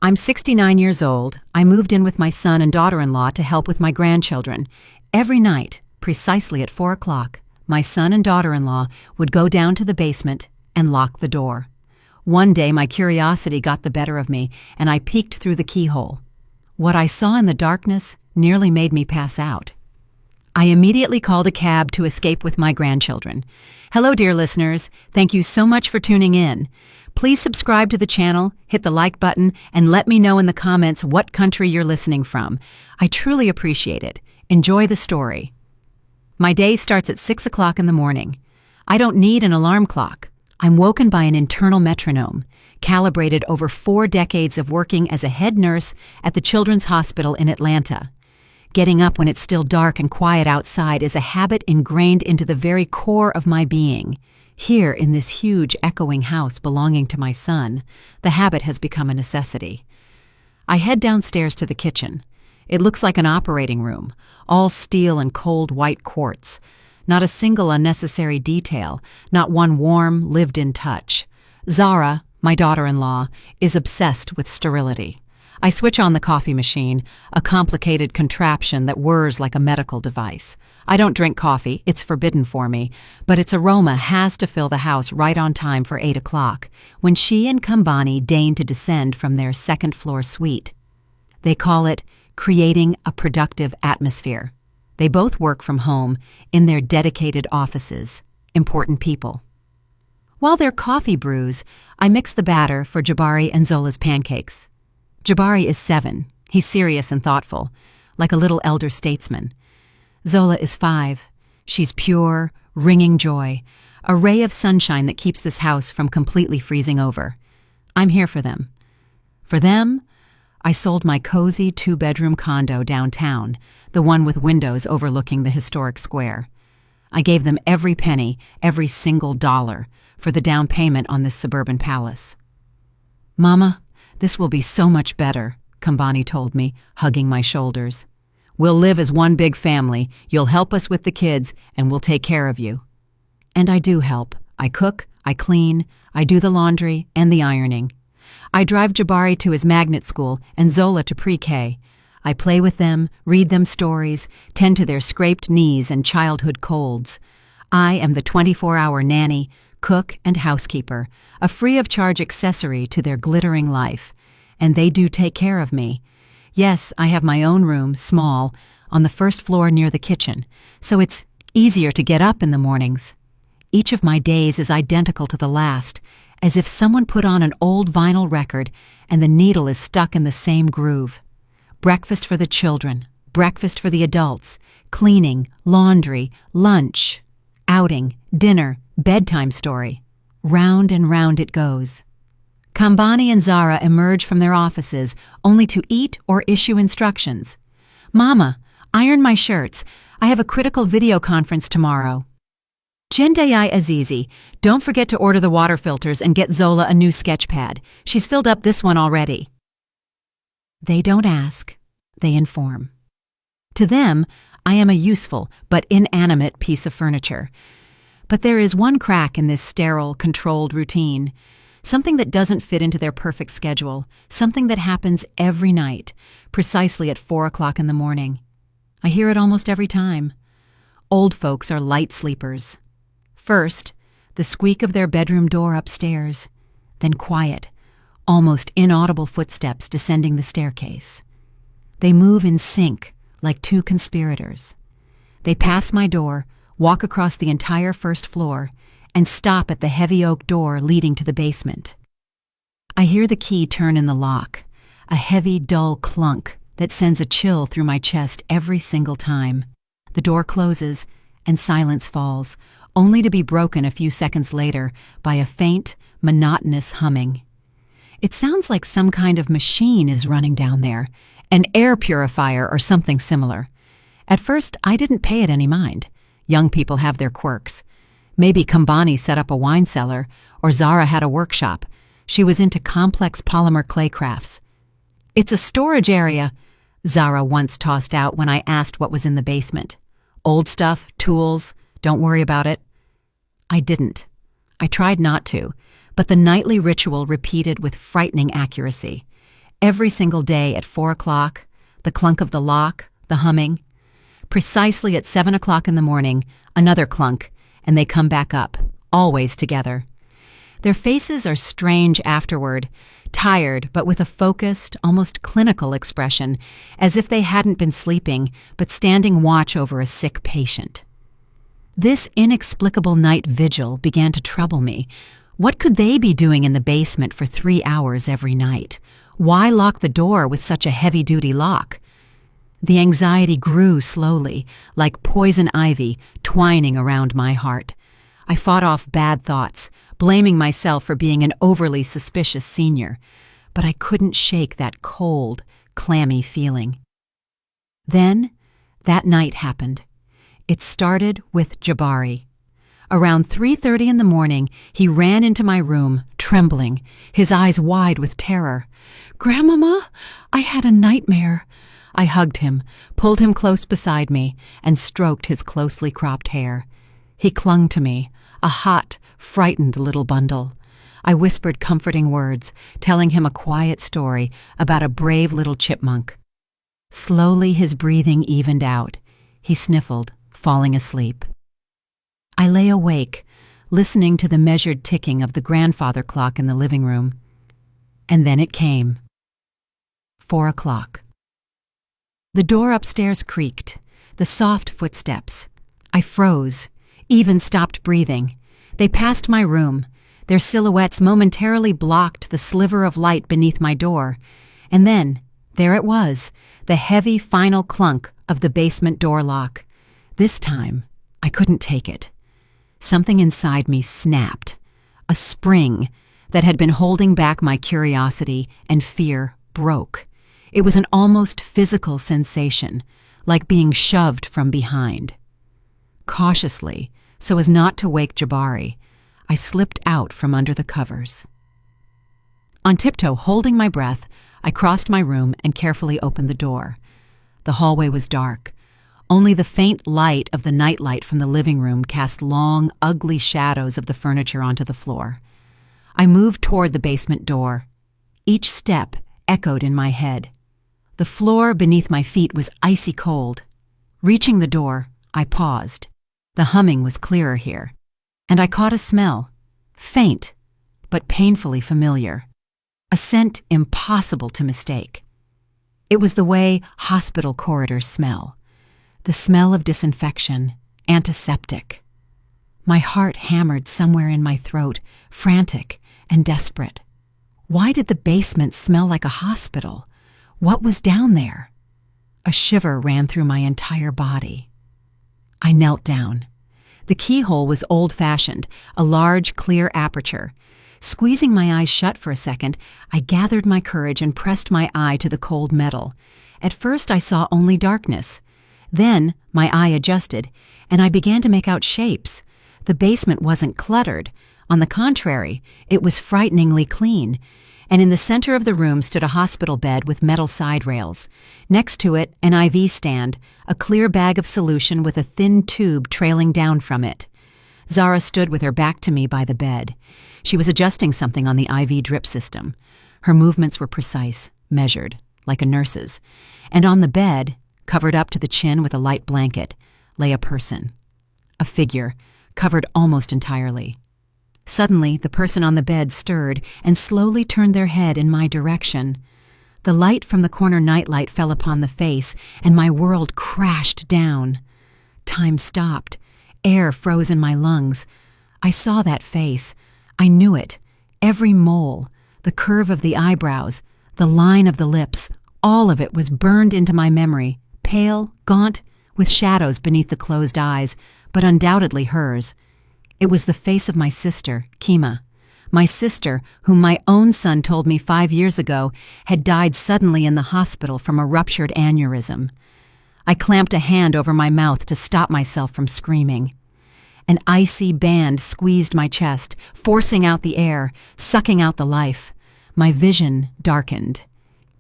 I'm 69 years old. I moved in with my son and daughter-in-law to help with my grandchildren. Every night, precisely at 4 o'clock, my son and daughter-in-law would go down to the basement and lock the door. One day my curiosity got the better of me, and I peeked through the keyhole. What I saw in the darkness nearly made me pass out. I immediately called a cab to escape with my grandchildren. Hello, dear listeners. Thank you so much for tuning in. Please subscribe to the channel, hit the like button, and let me know in the comments what country you're listening from. I truly appreciate it. Enjoy the story. My day starts at 6 o'clock in the morning. I don't need an alarm clock. I'm woken by an internal metronome, calibrated over 4 decades of working as a head nurse at the Children's Hospital in Atlanta. Getting up when it's still dark and quiet outside is a habit ingrained into the very core of my being. Here, in this huge, echoing house belonging to my son, the habit has become a necessity. I head downstairs to the kitchen. It looks like an operating room, all steel and cold white quartz. Not a single unnecessary detail, not one warm, lived-in touch. Zara, my daughter-in-law, is obsessed with sterility. I switch on the coffee machine, a complicated contraption that whirs like a medical device. I don't drink coffee, it's forbidden for me, but its aroma has to fill the house right on time for 8 o'clock, when she and Kambani deign to descend from their second-floor suite. They call it creating a productive atmosphere. They both work from home, in their dedicated offices, important people. While their coffee brews, I mix the batter for Jabari and Zola's pancakes. Jabari is 7. He's serious and thoughtful, like a little elder statesman. Zola is 5. She's pure, ringing joy, a ray of sunshine that keeps this house from completely freezing over. I'm here for them. For them, I sold my cozy 2-bedroom condo downtown, the one with windows overlooking the historic square. I gave them every penny, every single dollar, for the down payment on this suburban palace. Mama, this will be so much better, Kambani told me, hugging my shoulders. We'll live as one big family. You'll help us with the kids, and we'll take care of you. And I do help. I cook, I clean, I do the laundry and the ironing. I drive Jabari to his magnet school and Zola to pre-K. I play with them, read them stories, tend to their scraped knees and childhood colds. I am the 24-hour nanny, cook, and housekeeper, a free-of-charge accessory to their glittering life. And they do take care of me. Yes, I have my own room, small, on the first floor near the kitchen, so it's easier to get up in the mornings. Each of my days is identical to the last, as if someone put on an old vinyl record and the needle is stuck in the same groove. Breakfast for the children, breakfast for the adults, cleaning, laundry, lunch, outing, dinner, bedtime story. Round and round it goes. Kambani and Zara emerge from their offices only to eat or issue instructions. Mama, iron my shirts. I have a critical video conference tomorrow. Jendai Azizi, don't forget to order the water filters and get Zola a new sketch pad. She's filled up this one already. They don't ask, they inform. To them, I am a useful but inanimate piece of furniture. But there is one crack in this sterile, controlled routine. Something that doesn't fit into their perfect schedule, something that happens every night, precisely at 4 o'clock in the morning. I hear it almost every time. Old folks are light sleepers. First, the squeak of their bedroom door upstairs, then quiet, almost inaudible footsteps descending the staircase. They move in sync, like two conspirators. They pass my door, walk across the entire first floor, and stop at the heavy oak door leading to the basement. I hear the key turn in the lock, a heavy, dull clunk that sends a chill through my chest every single time. The door closes, and silence falls, only to be broken a few seconds later by a faint, monotonous humming. It sounds like some kind of machine is running down there, an air purifier or something similar. At first, I didn't pay it any mind. Young people have their quirks. Maybe Kambani set up a wine cellar, or Zara had a workshop. She was into complex polymer clay crafts. It's a storage area, Zara once tossed out when I asked what was in the basement. Old stuff, tools, don't worry about it. I didn't. I tried not to, but the nightly ritual repeated with frightening accuracy. Every single day at 4 o'clock, the clunk of the lock, the humming. Precisely at 7 o'clock in the morning, another clunk, and they come back up, always together. Their faces are strange afterward, tired but with a focused, almost clinical expression, as if they hadn't been sleeping but standing watch over a sick patient. This inexplicable night vigil began to trouble me. What could they be doing in the basement for 3 hours every night? Why lock the door with such a heavy-duty lock? The anxiety grew slowly, like poison ivy twining around my heart. I fought off bad thoughts, blaming myself for being an overly suspicious senior, but I couldn't shake that cold, clammy feeling. Then, that night happened. It started with Jabari. Around 3:30 in the morning, he ran into my room, trembling, his eyes wide with terror. "Grandmama, I had a nightmare." I hugged him, pulled him close beside me, and stroked his closely cropped hair. He clung to me, a hot, frightened little bundle. I whispered comforting words, telling him a quiet story about a brave little chipmunk. Slowly his breathing evened out. He sniffled, falling asleep. I lay awake, listening to the measured ticking of the grandfather clock in the living room. And then it came. 4 o'clock. The door upstairs creaked, the soft footsteps. I froze, even stopped breathing. They passed my room. Their silhouettes momentarily blocked the sliver of light beneath my door. And then, there it was, the heavy final clunk of the basement door lock. This time, I couldn't take it. Something inside me snapped. A spring that had been holding back my curiosity and fear broke. It was an almost physical sensation, like being shoved from behind. Cautiously, so as not to wake Jabari, I slipped out from under the covers. On tiptoe, holding my breath, I crossed my room and carefully opened the door. The hallway was dark. Only the faint light of the nightlight from the living room cast long, ugly shadows of the furniture onto the floor. I moved toward the basement door. Each step echoed in my head. The floor beneath my feet was icy cold. Reaching the door, I paused. The humming was clearer here, and I caught a smell, faint, but painfully familiar. A scent impossible to mistake. It was the way hospital corridors smell. The smell of disinfection, antiseptic. My heart hammered somewhere in my throat, frantic and desperate. Why did the basement smell like a hospital? What was down there? A shiver ran through my entire body. I knelt down. The keyhole was old-fashioned, a large, clear aperture. Squeezing my eyes shut for a second, I gathered my courage and pressed my eye to the cold metal. At first I saw only darkness. Then my eye adjusted, and I began to make out shapes. The basement wasn't cluttered. On the contrary, it was frighteningly clean. And in the center of the room stood a hospital bed with metal side rails. Next to it, an IV stand, a clear bag of solution with a thin tube trailing down from it. Zara stood with her back to me by the bed. She was adjusting something on the IV drip system. Her movements were precise, measured, like a nurse's. And on the bed, covered up to the chin with a light blanket, lay a person. A figure, covered almost entirely. Suddenly, the person on the bed stirred and slowly turned their head in my direction. The light from the corner nightlight fell upon the face, and my world crashed down. Time stopped. Air froze in my lungs. I saw that face. I knew it. Every mole, the curve of the eyebrows, the line of the lips, all of it was burned into my memory, pale, gaunt, with shadows beneath the closed eyes, but undoubtedly hers. It was the face of my sister, Kima. My sister, whom my own son told me 5 years ago, had died suddenly in the hospital from a ruptured aneurysm. I clamped a hand over my mouth to stop myself from screaming. An icy band squeezed my chest, forcing out the air, sucking out the life. My vision darkened.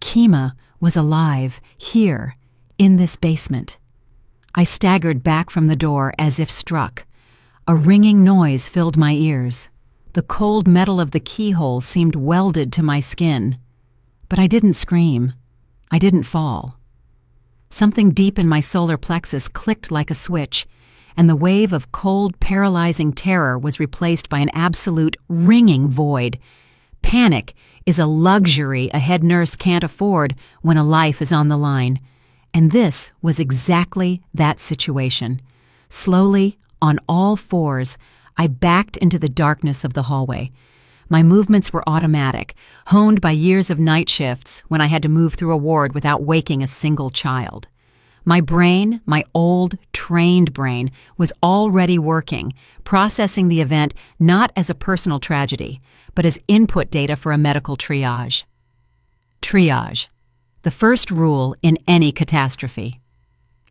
Kima was alive, here, in this basement. I staggered back from the door as if struck. A ringing noise filled my ears. The cold metal of the keyhole seemed welded to my skin. But I didn't scream. I didn't fall. Something deep in my solar plexus clicked like a switch, and the wave of cold, paralyzing terror was replaced by an absolute ringing void. Panic is a luxury a head nurse can't afford when a life is on the line. And this was exactly that situation. Slowly, on all fours, I backed into the darkness of the hallway. My movements were automatic, honed by years of night shifts when I had to move through a ward without waking a single child. My brain, my old, trained brain, was already working, processing the event not as a personal tragedy, but as input data for a medical triage. Triage, the first rule in any catastrophe.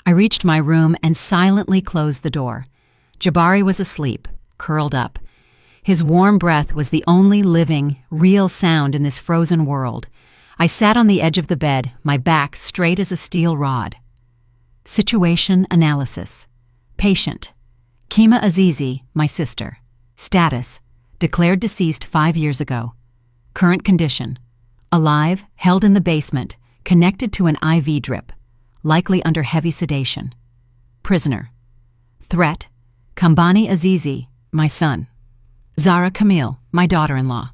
I reached my room and silently closed the door. Jabari was asleep, curled up. His warm breath was the only living, real sound in this frozen world. I sat on the edge of the bed, my back straight as a steel rod. Situation analysis. Patient: Kima Azizi, my sister. Status: declared deceased 5 years ago. Current condition: alive, held in the basement, connected to an IV drip, likely under heavy sedation. Prisoner. Threat: Kambani Azizi, my son. Zara Camille, my daughter-in-law.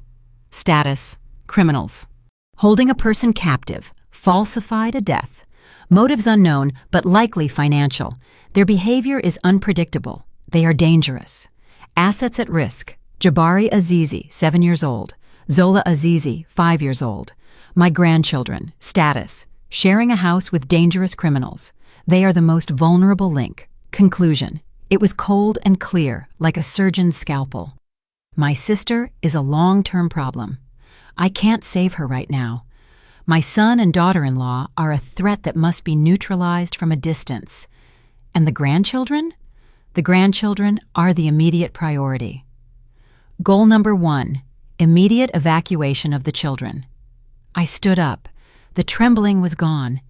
Status: criminals. Holding a person captive, falsified a death. Motives unknown, but likely financial. Their behavior is unpredictable. They are dangerous. Assets at risk: Jabari Azizi, 7 years old. Zola Azizi, 5 years old. My grandchildren. Status: sharing a house with dangerous criminals. They are the most vulnerable link. Conclusion: it was cold and clear, like a surgeon's scalpel. My sister is a long-term problem. I can't save her right now. My son and daughter-in-law are a threat that must be neutralized from a distance. And the grandchildren? The grandchildren are the immediate priority. Goal number 1, immediate evacuation of the children. I stood up. The trembling was gone.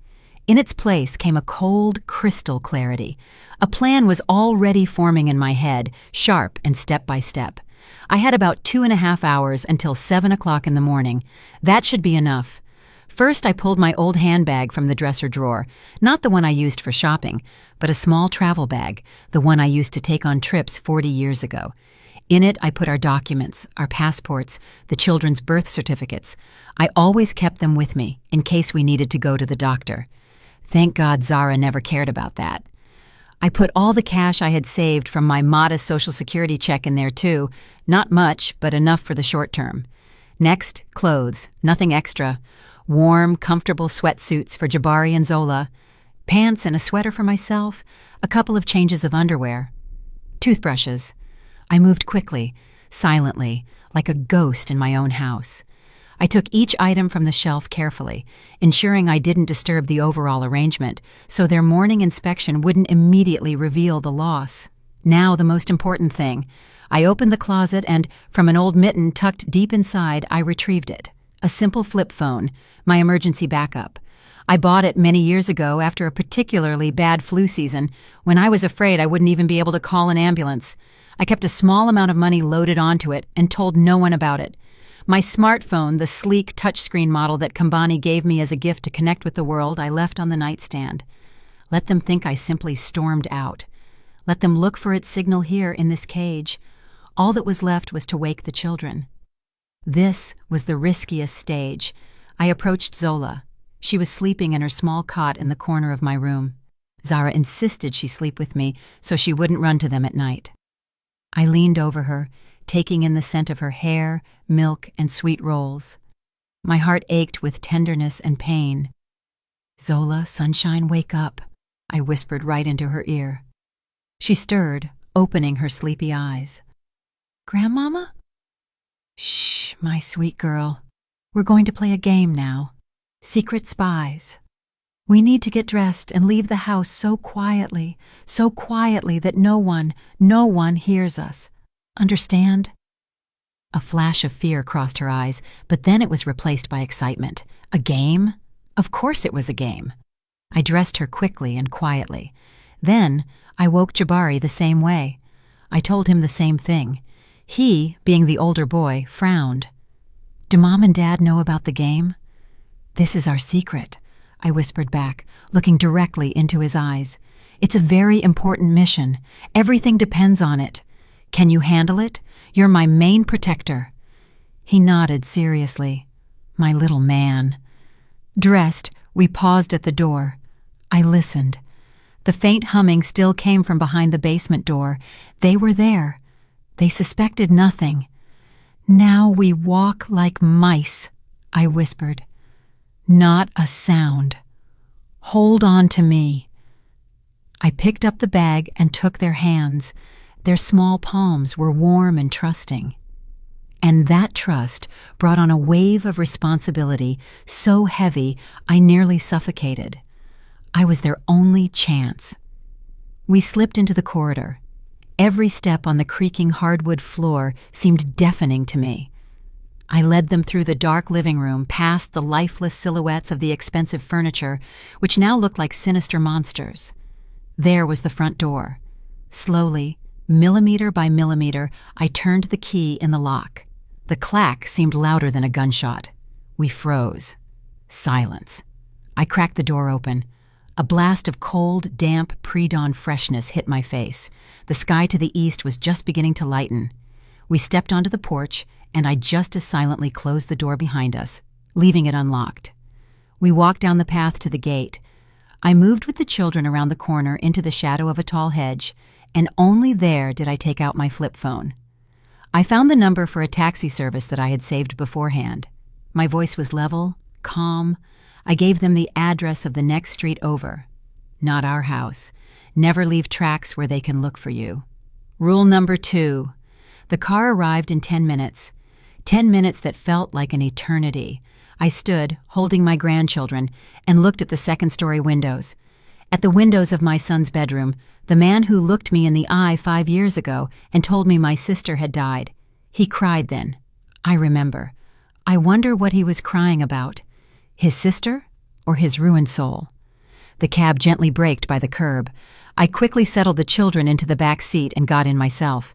In its place came a cold, crystal clarity. A plan was already forming in my head, sharp and step by step. I had about 2.5 hours until 7 o'clock in the morning. That should be enough. First, I pulled my old handbag from the dresser drawer, not the one I used for shopping, but a small travel bag, the one I used to take on trips 40 years ago. In it, I put our documents, our passports, the children's birth certificates. I always kept them with me, in case we needed to go to the doctor. Thank God Zara never cared about that. I put all the cash I had saved from my modest Social Security check in there too. Not much, but enough for the short term. Next, clothes, nothing extra. Warm, comfortable sweatsuits for Jabari and Zola, pants and a sweater for myself, a couple of changes of underwear. Toothbrushes. I moved quickly, silently, like a ghost in my own house. I took each item from the shelf carefully, ensuring I didn't disturb the overall arrangement, so their morning inspection wouldn't immediately reveal the loss. Now the most important thing. I opened the closet and, from an old mitten tucked deep inside, I retrieved it. A simple flip phone, my emergency backup. I bought it many years ago after a particularly bad flu season, when I was afraid I wouldn't even be able to call an ambulance. I kept a small amount of money loaded onto it and told no one about it. My smartphone, the sleek touchscreen model that Kambani gave me as a gift to connect with the world, I left on the nightstand. Let them think I simply stormed out. Let them look for its signal here in this cage. All that was left was to wake the children. This was the riskiest stage. I approached Zola. She was sleeping in her small cot in the corner of my room. Zara insisted she sleep with me so she wouldn't run to them at night. I leaned over her, taking in the scent of her hair, milk, and sweet rolls. My heart ached with tenderness and pain. "Zola, sunshine, wake up," I whispered right into her ear. She stirred, opening her sleepy eyes. "Grandmama?" "Shh, my sweet girl. We're going to play a game now. Secret spies. We need to get dressed and leave the house so quietly that no one hears us. Understand?" A flash of fear crossed her eyes, but then it was replaced by excitement. A game? Of course it was a game. I dressed her quickly and quietly. Then I woke Jabari the same way. I told him the same thing. He, being the older boy, frowned. "Do Mom and Dad know about the game?" "This is our secret," I whispered back, looking directly into his eyes. "It's a very important mission. Everything depends on it. Can you handle it? You're my main protector." He nodded seriously. My little man. Dressed, we paused at the door. I listened. The faint humming still came from behind the basement door. They were there. They suspected nothing. "Now we walk like mice," I whispered. "Not a sound. Hold on to me." I picked up the bag and took their hands. Their small palms were warm and trusting. And that trust brought on a wave of responsibility so heavy I nearly suffocated. I was their only chance. We slipped into the corridor. Every step on the creaking hardwood floor seemed deafening to me. I led them through the dark living room, past the lifeless silhouettes of the expensive furniture, which now looked like sinister monsters. There was the front door. Slowly, millimeter by millimeter, I turned the key in the lock. The clack seemed louder than a gunshot. We froze. Silence. I cracked the door open. A blast of cold, damp, pre-dawn freshness hit my face. The sky to the east was just beginning to lighten. We stepped onto the porch, and I just as silently closed the door behind us, leaving it unlocked. We walked down the path to the gate. I moved with the children around the corner into the shadow of a tall hedge, and only there did I take out my flip phone. I found the number for a taxi service that I had saved beforehand. My voice was level, calm. I gave them the address of the next street over. Not our house. Never leave tracks where they can look for you. Rule number 2. The car arrived in 10 minutes. 10 minutes that felt like an eternity. I stood, holding my grandchildren, and looked at the second-story windows. At the windows of my son's bedroom, the man who looked me in the eye 5 years ago and told me my sister had died. He cried then. I remember. I wonder what he was crying about. His sister or his ruined soul? The cab gently braked by the curb. I quickly settled the children into the back seat and got in myself.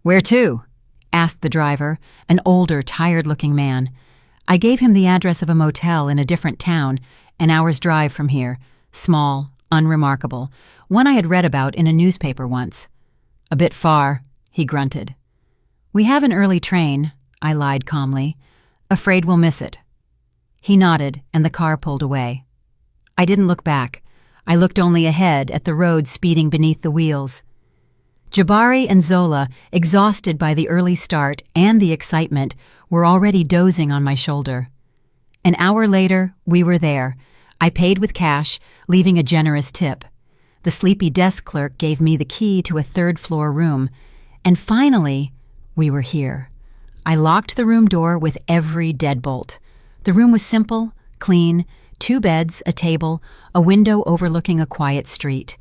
"Where to?" asked the driver, an older, tired-looking man. I gave him the address of a motel in a different town, an hour's drive from here, small, unremarkable, one I had read about in a newspaper once. "A bit far," he grunted. "We have an early train," I lied calmly. "Afraid we'll miss it." He nodded, and the car pulled away. I didn't look back. I looked only ahead at the road speeding beneath the wheels. Jabari and Zola, exhausted by the early start and the excitement, were already dozing on my shoulder. An hour later, we were there. I paid with cash, leaving a generous tip. The sleepy desk clerk gave me the key to a third-floor room. And finally, we were here. I locked the room door with every deadbolt. The room was simple, clean, 2 beds, a table, a window overlooking a quiet street.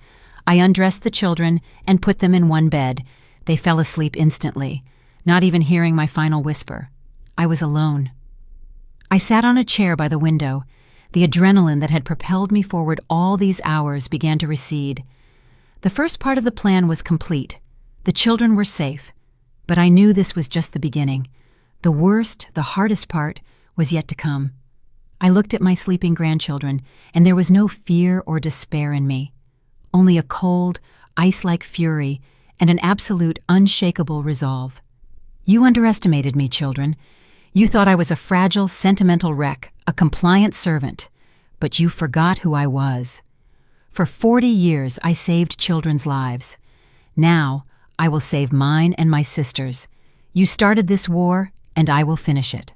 I undressed the children and put them in one bed. They fell asleep instantly, not even hearing my final whisper. I was alone. I sat on a chair by the window. The adrenaline that had propelled me forward all these hours began to recede. The first part of the plan was complete. The children were safe. But I knew this was just the beginning. The worst, the hardest part was yet to come. I looked at my sleeping grandchildren, and there was no fear or despair in me. Only a cold, ice-like fury and an absolute, unshakable resolve. You underestimated me, children. You thought I was a fragile, sentimental wreck, a compliant servant. But you forgot who I was. For 40 years, I saved children's lives. Now, I will save mine and my sister's. You started this war, and I will finish it.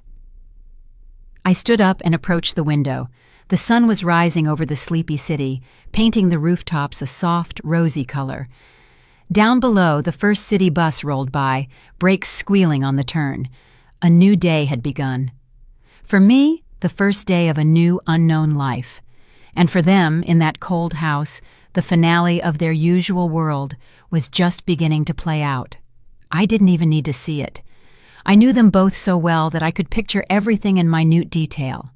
I stood up and approached the window. The sun was rising over the sleepy city, painting the rooftops a soft, rosy color. Down below, the first city bus rolled by, brakes squealing on the turn. A new day had begun. For me, the first day of a new, unknown life. And for them, in that cold house, the finale of their usual world was just beginning to play out. I didn't even need to see it. I knew them both so well that I could picture everything in minute detail.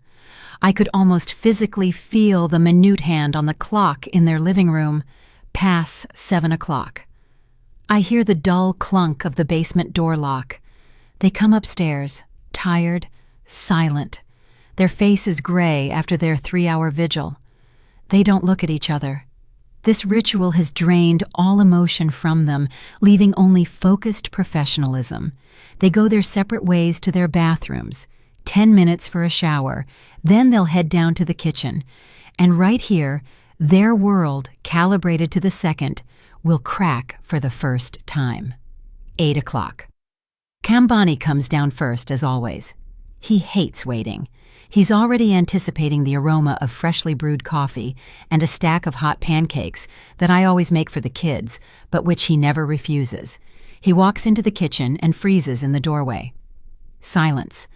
I could almost physically feel the minute hand on the clock in their living room pass 7 o'clock. I hear the dull clunk of the basement door lock. They come upstairs, tired, silent. their faces gray after their 3-hour vigil. They don't look at each other. This ritual has drained all emotion from them, leaving only focused professionalism. They go their separate ways to their bathrooms, 10 minutes for a shower, then they'll head down to the kitchen. And right here, their world, calibrated to the second, will crack for the first time. 8 o'clock. Kambani comes down first, as always. He hates waiting. He's already anticipating the aroma of freshly brewed coffee and a stack of hot pancakes that I always make for the kids, but which he never refuses. He walks into the kitchen and freezes in the doorway. Silence.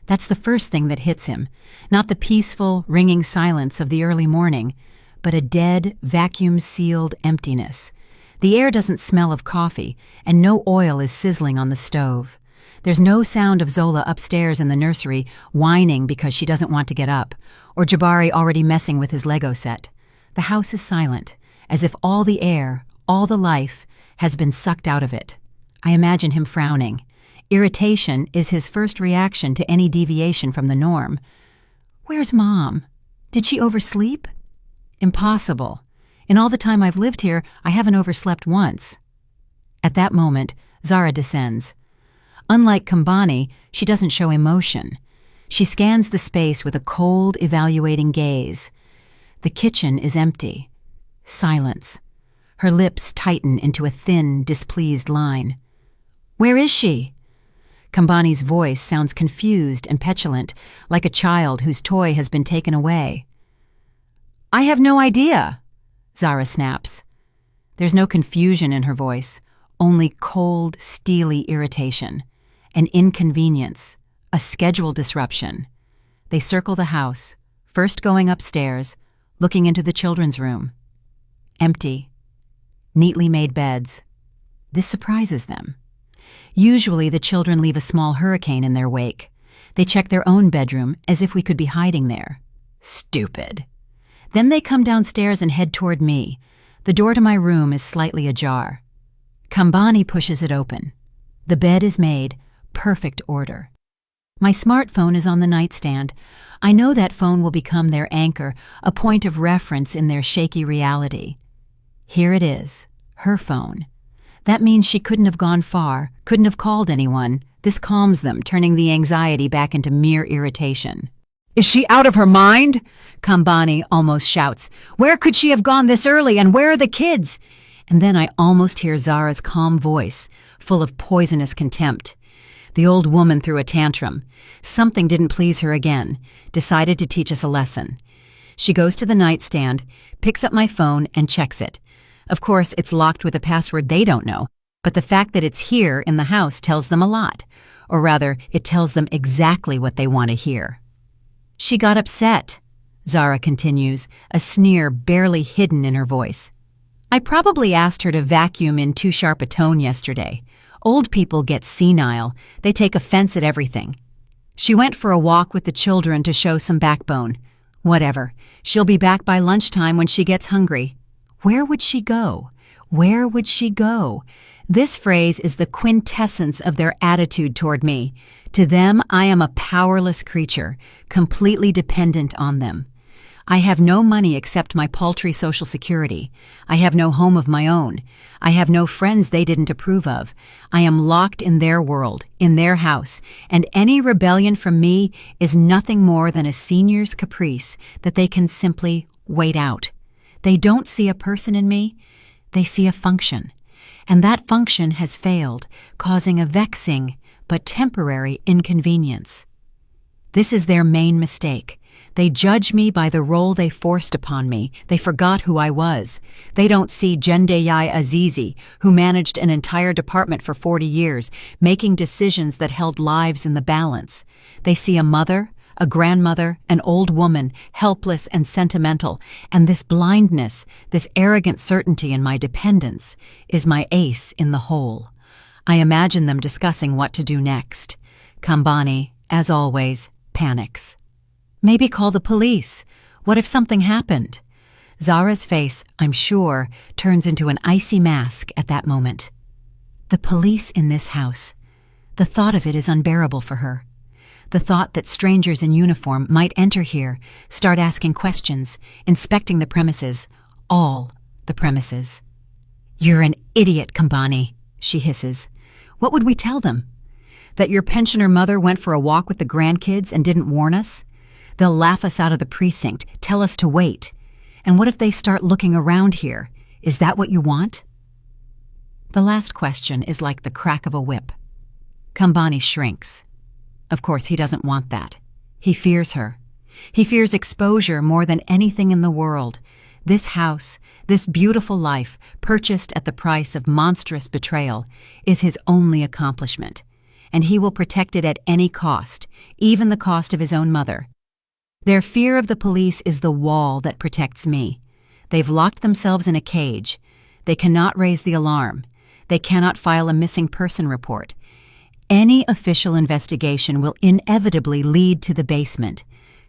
That's the first thing that hits him. Not the peaceful, ringing silence of the early morning, but a dead, vacuum-sealed emptiness. The air doesn't smell of coffee, and no oil is sizzling on the stove. There's no sound of Zola upstairs in the nursery whining because she doesn't want to get up, or Jabari already messing with his Lego set. The house is silent, as if all the air, all the life, has been sucked out of it. I imagine him frowning. Irritation is his first reaction to any deviation from the norm. Where's Mom? Did she oversleep? Impossible. In all the time I've lived here, I haven't overslept once. At that moment, Zara descends. Unlike Kambani, she doesn't show emotion. She scans the space with a cold, evaluating gaze. The kitchen is empty. Silence. Her lips tighten into a thin, displeased line. Where is she? Kambani's voice sounds confused and petulant, like a child whose toy has been taken away. I have no idea, Zara snaps. There's no confusion in her voice, only cold, steely irritation. An inconvenience, a schedule disruption. They circle the house, first going upstairs, looking into the children's room. Empty. Neatly made beds. This surprises them. Usually the children leave a small hurricane in their wake. They check their own bedroom as if we could be hiding there. Stupid. Then they come downstairs and head toward me. The door to my room is slightly ajar. Kambani pushes it open. The bed is made, perfect order. My smartphone is on the nightstand. I know that phone will become their anchor, a point of reference in their shaky reality. Here it is, her phone. That means she couldn't have gone far, couldn't have called anyone. This calms them, turning the anxiety back into mere irritation. Is she out of her mind? Kambani almost shouts. Where could she have gone this early, and where are the kids? And then I almost hear Zara's calm voice, full of poisonous contempt. The old woman threw a tantrum. Something didn't please her again, decided to teach us a lesson. She goes to the nightstand, picks up my phone, and checks it. Of course, it's locked with a password they don't know, but the fact that it's here in the house tells them a lot. Or rather, it tells them exactly what they want to hear. She got upset, Zara continues, a sneer barely hidden in her voice. I probably asked her to vacuum in too sharp a tone yesterday. Old people get senile. They take offense at everything. She went for a walk with the children to show some backbone. Whatever. She'll be back by lunchtime when she gets hungry. Where would she go? Where would she go? This phrase is the quintessence of their attitude toward me. To them, I am a powerless creature, completely dependent on them. I have no money except my paltry Social Security. I have no home of my own. I have no friends they didn't approve of. I am locked in their world, in their house, and any rebellion from me is nothing more than a senior's caprice that they can simply wait out. They don't see a person in me, they see a function. And that function has failed, causing a vexing but temporary inconvenience. This is their main mistake. They judge me by the role they forced upon me. They forgot who I was. They don't see Jendeyai Azizi, who managed an entire department for 40 years, making decisions that held lives in the balance. They see a mother, a grandmother, an old woman, helpless and sentimental, and this blindness, this arrogant certainty in my dependence, is my ace in the hole. I imagine them discussing what to do next. Kambani, as always, panics. Maybe call the police. What if something happened? Zara's face, I'm sure, turns into an icy mask at that moment. The police in this house. The thought of it is unbearable for her. The thought that strangers in uniform might enter here, start asking questions, inspecting the premises, all the premises. "You're an idiot, Kambani," she hisses. "What would we tell them? That your pensioner mother went for a walk with the grandkids and didn't warn us? They'll laugh us out of the precinct, tell us to wait. And what if they start looking around here? Is that what you want?" The last question is like the crack of a whip. Kambani shrinks. Of course, he doesn't want that. He fears her. He fears exposure more than anything in the world. This house, this beautiful life, purchased at the price of monstrous betrayal, is his only accomplishment, and he will protect it at any cost, even the cost of his own mother. Their fear of the police is the wall that protects me. They've locked themselves in a cage. They cannot raise the alarm. They cannot file a missing person report. Any official investigation will inevitably lead to the basement,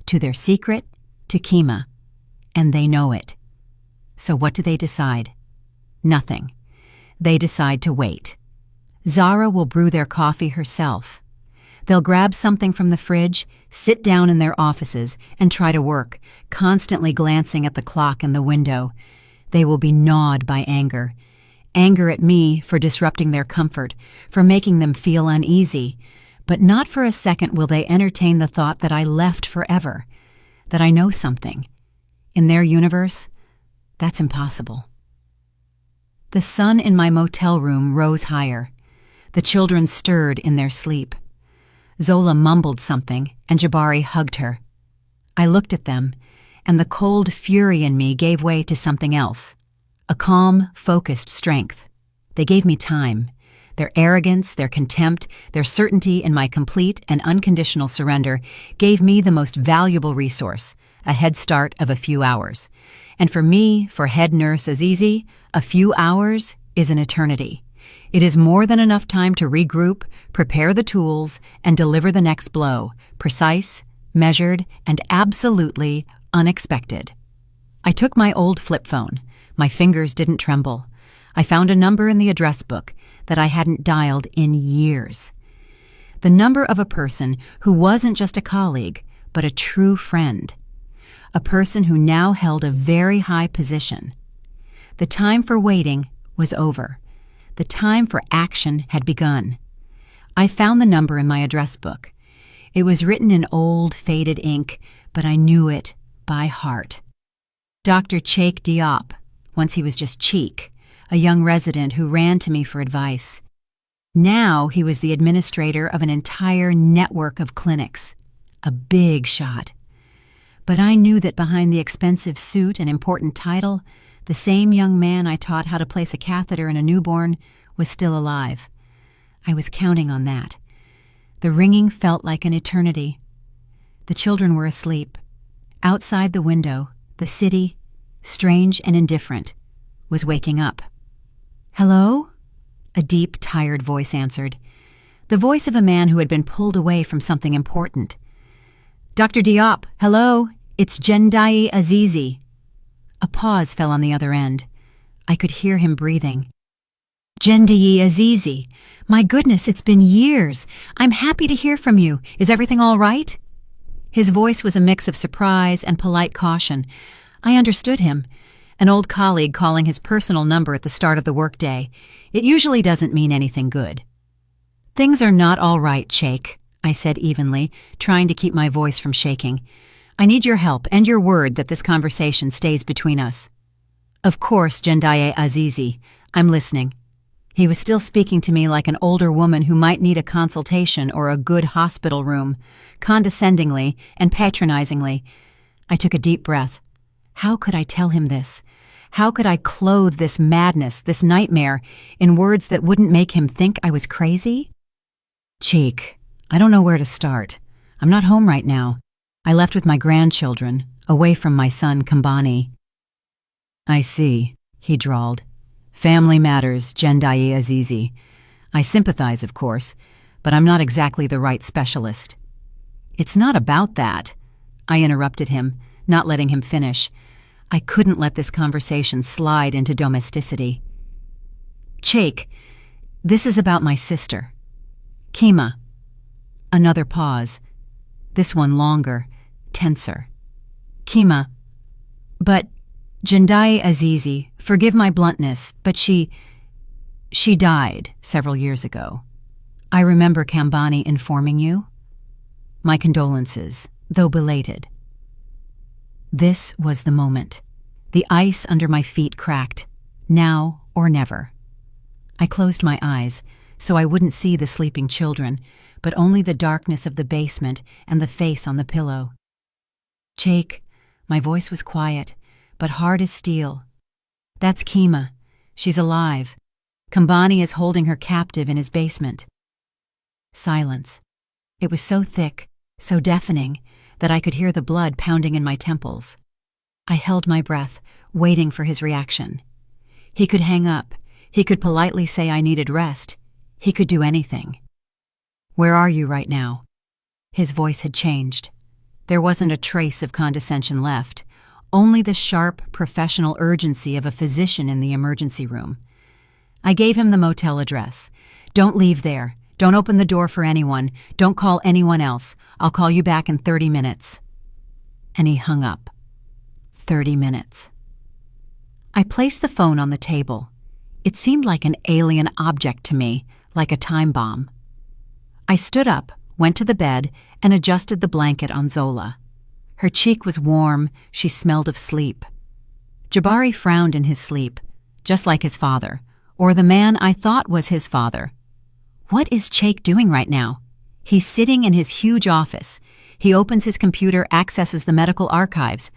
to their secret, to Kima, and they know it. So what do they decide? Nothing. They decide to wait. Zara will brew their coffee herself. They'll grab something from the fridge, sit down in their offices, and try to work, constantly glancing at the clock in the window. They will be gnawed by anger. Anger at me for disrupting their comfort, for making them feel uneasy. But not for a second will they entertain the thought that I left forever, that I know something. In their universe, that's impossible. The sun in my motel room rose higher. The children stirred in their sleep. Zola mumbled something, and Jabari hugged her. I looked at them, and the cold fury in me gave way to something else. A calm, focused strength. They gave me time. Their arrogance, their contempt, their certainty in my complete and unconditional surrender gave me the most valuable resource, a head start of a few hours. And for me, for head nurse Azizi, a few hours is an eternity. It is more than enough time to regroup, prepare the tools, and deliver the next blow, precise, measured, and absolutely unexpected. I took my old flip phone. My fingers didn't tremble. I found a number in the address book that I hadn't dialed in years. The number of a person who wasn't just a colleague, but a true friend. A person who now held a very high position. The time for waiting was over. The time for action had begun. I found the number in my address book. It was written in old, faded ink, but I knew it by heart. Dr. Cheikh Diop, once he was just Cheek, a young resident who ran to me for advice. Now he was the administrator of an entire network of clinics. A big shot. But I knew that behind the expensive suit and important title, the same young man I taught how to place a catheter in a newborn was still alive. I was counting on that. The ringing felt like an eternity. The children were asleep. Outside the window, the city, strange and indifferent, was waking up. "Hello?" A deep, tired voice answered. The voice of a man who had been pulled away from something important. "Dr. Diop, hello? It's Jendai Azizi." A pause fell on the other end. I could hear him breathing. "Jendai Azizi, my goodness, it's been years. I'm happy to hear from you. Is everything all right?" His voice was a mix of surprise and polite caution. I understood him. An old colleague calling his personal number at the start of the workday. It usually doesn't mean anything good. "Things are not all right, Cheikh," I said evenly, trying to keep my voice from shaking. "I need your help and your word that this conversation stays between us." "Of course, Jendai Azizi. I'm listening." He was still speaking to me like an older woman who might need a consultation or a good hospital room, condescendingly and patronizingly. I took a deep breath. How could I tell him this? How could I clothe this madness, this nightmare, in words that wouldn't make him think I was crazy? "Cheek, I don't know where to start. I'm not home right now. I left with my grandchildren, away from my son Kambani." "I see," he drawled. "Family matters, Jendai Azizi. I sympathize, of course, but I'm not exactly the right specialist." "It's not about that," I interrupted him, not letting him finish. I couldn't let this conversation slide into domesticity. "Cheikh, this is about my sister. Kima." Another pause. this one longer, tenser. Kima, but Jindai Azizi, forgive my bluntness, but she died several years ago. I remember Kambani informing you. My condolences, though belated. This was the moment. The ice under my feet cracked. Now or never. I closed my eyes so I wouldn't see the sleeping children, but only the darkness of the basement and the face on the pillow. Jake, my voice was quiet, but hard as steel. That's Kima. She's alive. Kambani is holding her captive in his basement. Silence. It was so thick, so deafening, that I could hear the blood pounding in my temples. I held my breath, waiting for his reaction. He could hang up. He could politely say I needed rest. He could do anything. Where are you right now? His voice had changed. There wasn't a trace of condescension left, only the sharp, professional urgency of a physician in the emergency room. I gave him the motel address. Don't leave there. Don't open the door for anyone. Don't call anyone else. I'll call you back in 30 minutes. And he hung up. 30 minutes. I placed the phone on the table. It seemed like an alien object to me, like a time bomb. I stood up, went to the bed, and adjusted the blanket on Zola. Her cheek was warm, she smelled of sleep. Jabari frowned in his sleep, just like his father, or the man I thought was his father. What is Jake doing right now? He's sitting in his huge office. He opens his computer, accesses the medical archives.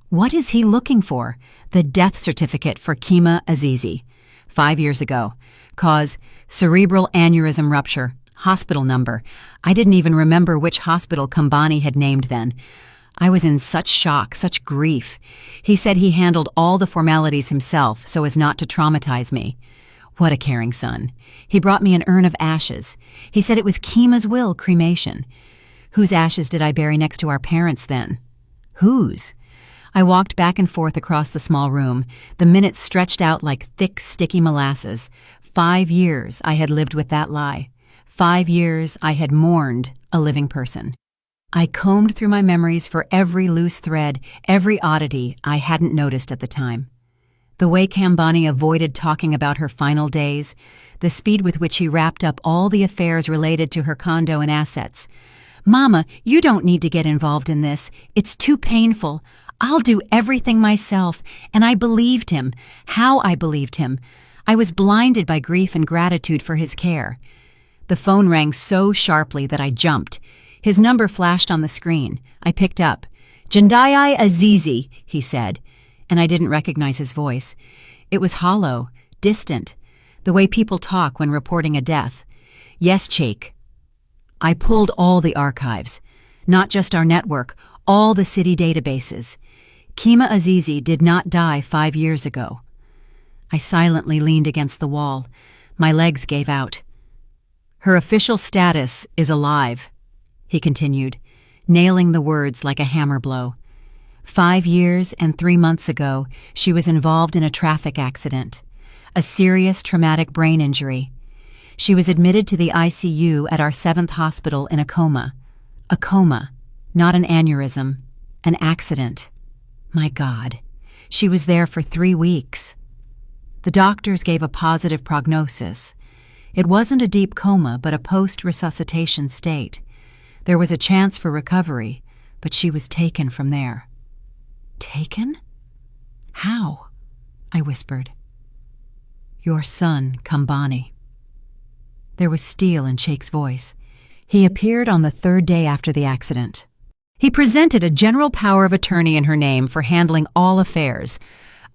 What is he looking for? The death certificate for Kima Azizi. 5 years ago. Cause, cerebral aneurysm rupture. Hospital number. I didn't even remember which hospital Kambani had named then. I was in such shock, such grief. He said he handled all the formalities himself so as not to traumatize me. What a caring son. He brought me an urn of ashes. He said it was Kima's will, cremation. Whose ashes did I bury next to our parents then? Whose? I walked back and forth across the small room. The minutes stretched out like thick, sticky molasses. 5 years I had lived with that lie. 5 years I had mourned a living person. I combed through my memories for every loose thread, every oddity I hadn't noticed at the time. The way Kambani avoided talking about her final days, the speed with which he wrapped up all the affairs related to her condo and assets. Mama, you don't need to get involved in this. It's too painful. I'll do everything myself. And I believed him. How I believed him. I was blinded by grief and gratitude for his care. The phone rang so sharply that I jumped. His number flashed on the screen. I picked up. Jindai Azizi, he said, and I didn't recognize his voice. It was hollow, distant, the way people talk when reporting a death. Yes, Cheik. I pulled all the archives, not just our network, all the city databases. Kima Azizi did not die 5 years ago. I silently leaned against the wall. My legs gave out. Her official status is alive, he continued, nailing the words like a hammer blow. 5 years and 3 months ago, she was involved in a traffic accident, a serious traumatic brain injury. She was admitted to the ICU at our 7th hospital in a coma. A coma, not an aneurysm, an accident. My God, she was there for 3 weeks. The doctors gave a positive prognosis. It wasn't a deep coma, but a post-resuscitation state. There was a chance for recovery, but she was taken from there. Taken? How? I whispered. Your son, Kambani. There was steel in Cheik's voice. He appeared on the 3rd day after the accident. He presented a general power of attorney in her name for handling all affairs,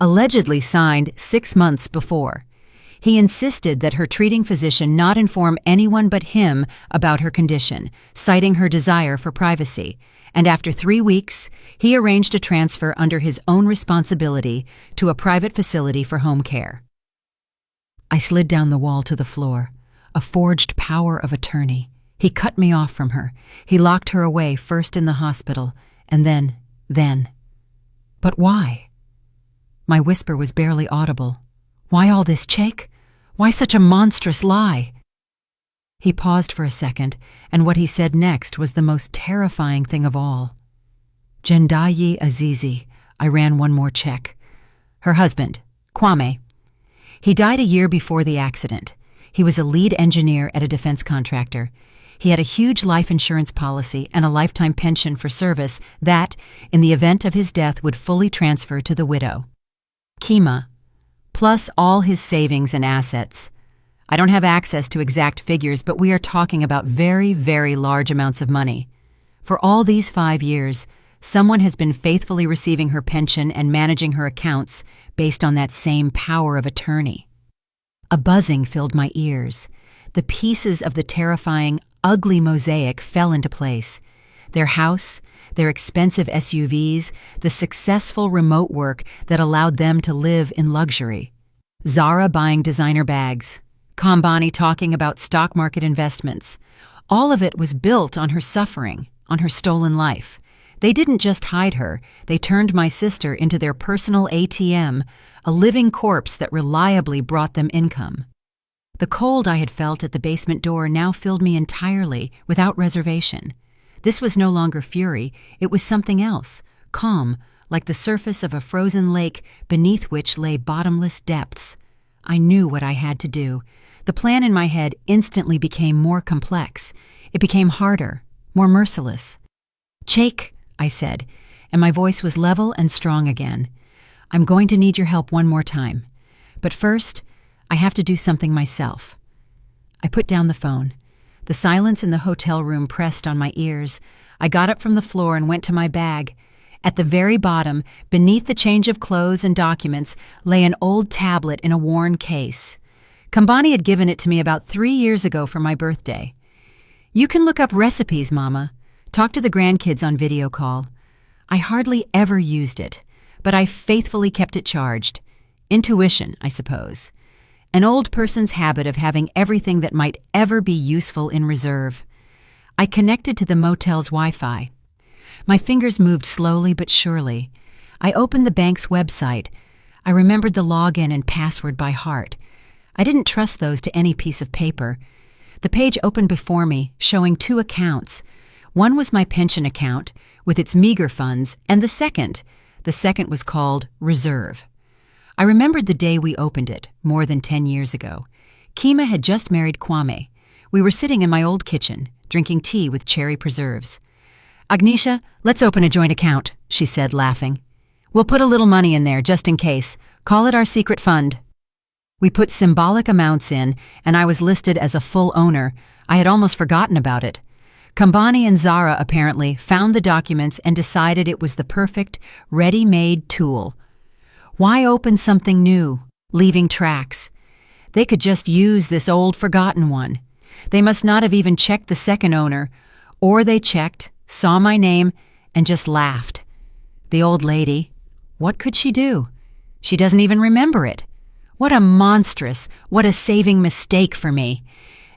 allegedly signed 6 months before. He insisted that her treating physician not inform anyone but him about her condition, citing her desire for privacy. And after 3 weeks, he arranged a transfer under his own responsibility to a private facility for home care. I slid down the wall to the floor, a forged power of attorney. He cut me off from her. He locked her away first in the hospital, and then. But why? My whisper was barely audible. Why all this, Cheik? Why such a monstrous lie? He paused for a second, and what he said next was the most terrifying thing of all. Jendayi Azizi, I ran one more check. Her husband, Kwame. He died a year before the accident. He was a lead engineer at a defense contractor. He had a huge life insurance policy and a lifetime pension for service that, in the event of his death, would fully transfer to the widow. Kima, plus all his savings and assets. I don't have access to exact figures, but we are talking about very, very large amounts of money. For all these 5 years, someone has been faithfully receiving her pension and managing her accounts based on that same power of attorney. A buzzing filled my ears. The pieces of the terrifying, ugly mosaic fell into place. Their house, their expensive SUVs, the successful remote work that allowed them to live in luxury. Zara buying designer bags. Kambani talking about stock market investments. All of it was built on her suffering, on her stolen life. They didn't just hide her, they turned my sister into their personal ATM, a living corpse that reliably brought them income. The cold I had felt at the basement door now filled me entirely, without reservation. This was no longer fury, it was something else, calm, like the surface of a frozen lake beneath which lay bottomless depths. I knew what I had to do. The plan in my head instantly became more complex. It became harder, more merciless. "Chake," I said, and my voice was level and strong again. "I'm going to need your help one more time. But first, I have to do something myself." I put down the phone. The silence in the hotel room pressed on my ears. I got up from the floor and went to my bag. At the very bottom, beneath the change of clothes and documents, lay an old tablet in a worn case. Kambani had given it to me about 3 years ago for my birthday. "You can look up recipes, Mama. Talk to the grandkids on video call." I hardly ever used it, but I faithfully kept it charged. Intuition, I suppose. An old person's habit of having everything that might ever be useful in reserve. I connected to the motel's Wi-Fi. My fingers moved slowly but surely. I opened the bank's website. I remembered the login and password by heart. I didn't trust those to any piece of paper. The page opened before me, showing 2 accounts. One was my pension account, with its meager funds, and the second was called Reserve. I remembered the day we opened it, more than 10 years ago. Kima had just married Kwame. We were sitting in my old kitchen, drinking tea with cherry preserves. "Agnisha, let's open a joint account," she said, laughing. "We'll put a little money in there, just in case. Call it our secret fund." We put symbolic amounts in, and I was listed as a full owner. I had almost forgotten about it. Kambani and Zara, apparently, found the documents and decided it was the perfect, ready-made tool. Why open something new, leaving tracks? They could just use this old, forgotten one. They must not have even checked the second owner, or they checked, saw my name, and just laughed. The old lady, what could she do? She doesn't even remember it. What a saving mistake for me.